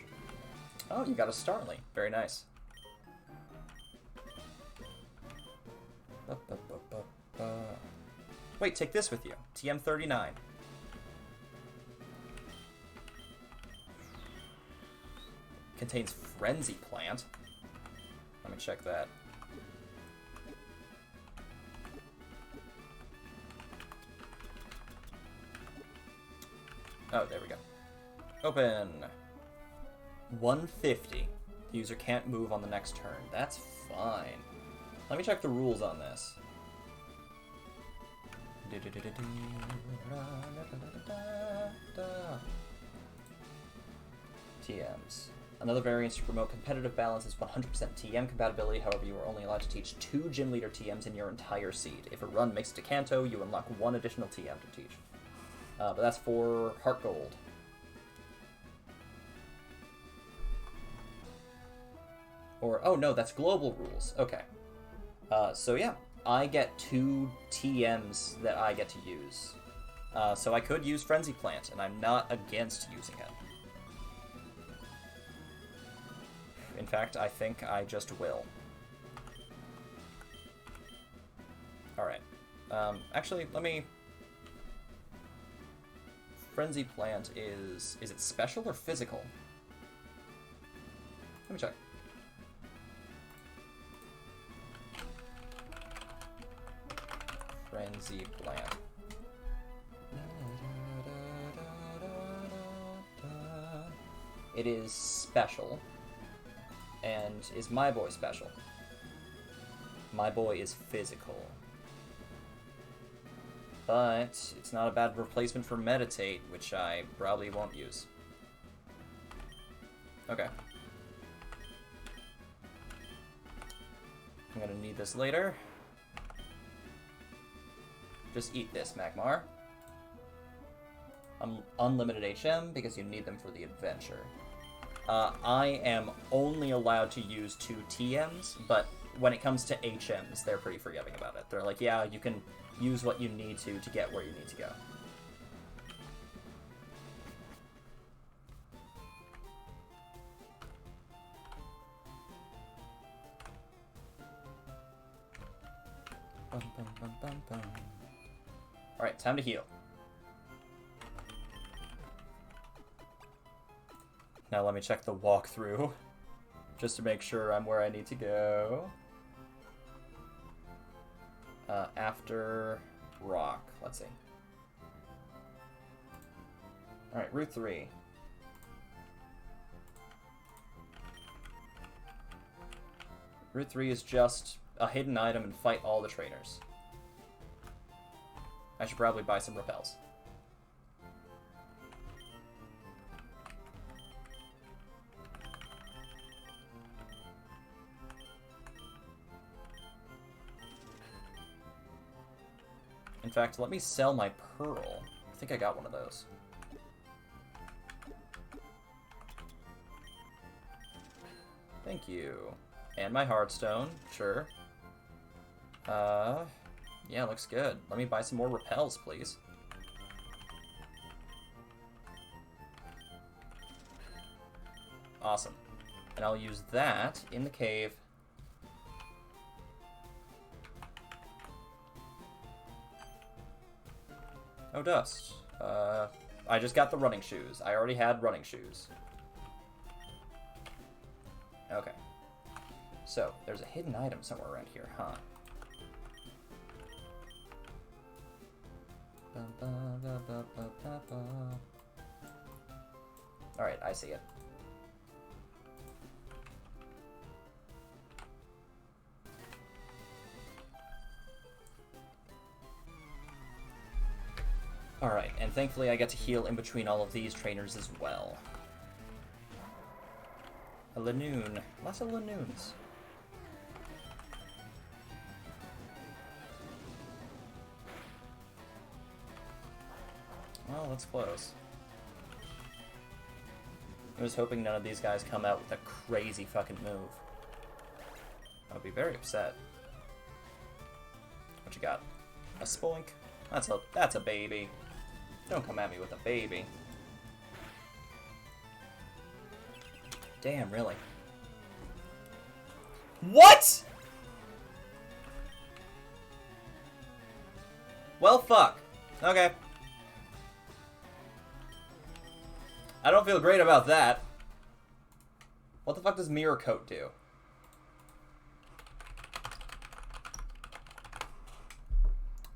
Oh, you got a Starling. Very nice. Wait, take this with you. TM39. Contains Frenzy Plant. Let me check that. Oh, there we go. Open. 150. The user can't move on the next turn. That's fine. Let me check the rules on this. TMs. Another variance to promote competitive balance is 100% TM compatibility. However, you are only allowed to teach 2 Gym Leader TMs in your entire seed. If a run makes it to Kanto, you unlock 1 additional TM to teach. But that's for Heart Gold. Or, oh no, that's global rules. Okay. So yeah, I get 2 TMs that I get to use. So I could use Frenzy Plant, and I'm not against using it. In fact, I think I just will. Alright. Actually, let me... Frenzy Plant is... Is it special or physical? Let me check. Frenzy Plant. It is special. And is my boy special? My boy is physical. But it's not a bad replacement for Meditate, which I probably won't use. Okay. I'm gonna need this later. Just eat this, Magmar. Unlimited HM, because you need them for the adventure. I am only allowed to use 2 TMs, but when it comes to HMs, they're pretty forgiving about it. They're like, yeah, you can use what you need to get where you need to go. Alright, time to heal. Now let me check the walkthrough, just to make sure I'm where I need to go. After Rock, let's see. Alright, Route 3. Route 3 is just a hidden item and fight all the trainers. I should probably buy some repels. In fact, let me sell my pearl. I think I got one of those. Thank you. And my Hearthstone, sure. Yeah, looks good. Let me buy some more repels, please. Awesome. And I'll use that in the cave. Oh, dust. I just got the running shoes. I already had running shoes. Okay. So, there's a hidden item somewhere around here, huh? Alright, I see it. Alright, and thankfully I get to heal in between all of these trainers as well. A Lanoon. Lots of Lanoons. Well, that's close. I was hoping none of these guys come out with a crazy fucking move. I'd be very upset. What you got? A spoink? That's a baby. Don't come at me with a baby. Damn, really? What?! Well, fuck. Okay. I don't feel great about that. What the fuck does Mirror Coat do?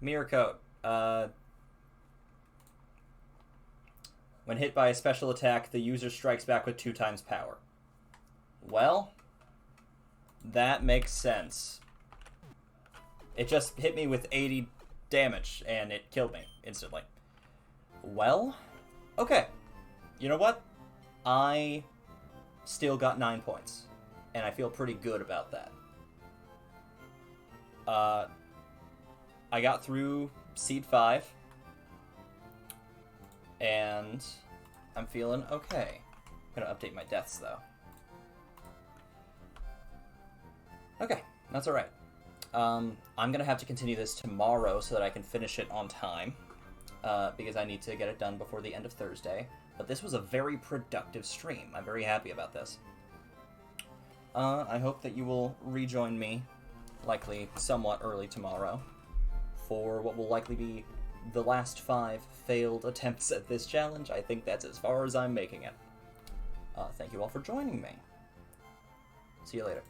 Mirror Coat. When hit by a special attack, the user strikes back with 2 times power. Well, that makes sense. It just hit me with 80 damage, and it killed me instantly. Well, okay. You know what? I still got 9 points, and I feel pretty good about that. I got through Seed 5, and I'm feeling okay. I'm gonna update my deaths, though. Okay, that's alright. I'm gonna have to continue this tomorrow so that I can finish it on time, because I need to get it done before the end of Thursday. But this was a very productive stream. I'm very happy about this. I hope that you will rejoin me, likely somewhat early tomorrow, for what will likely be the last 5 failed attempts at this challenge. I think that's as far as I'm making it. Thank you all for joining me. See you later.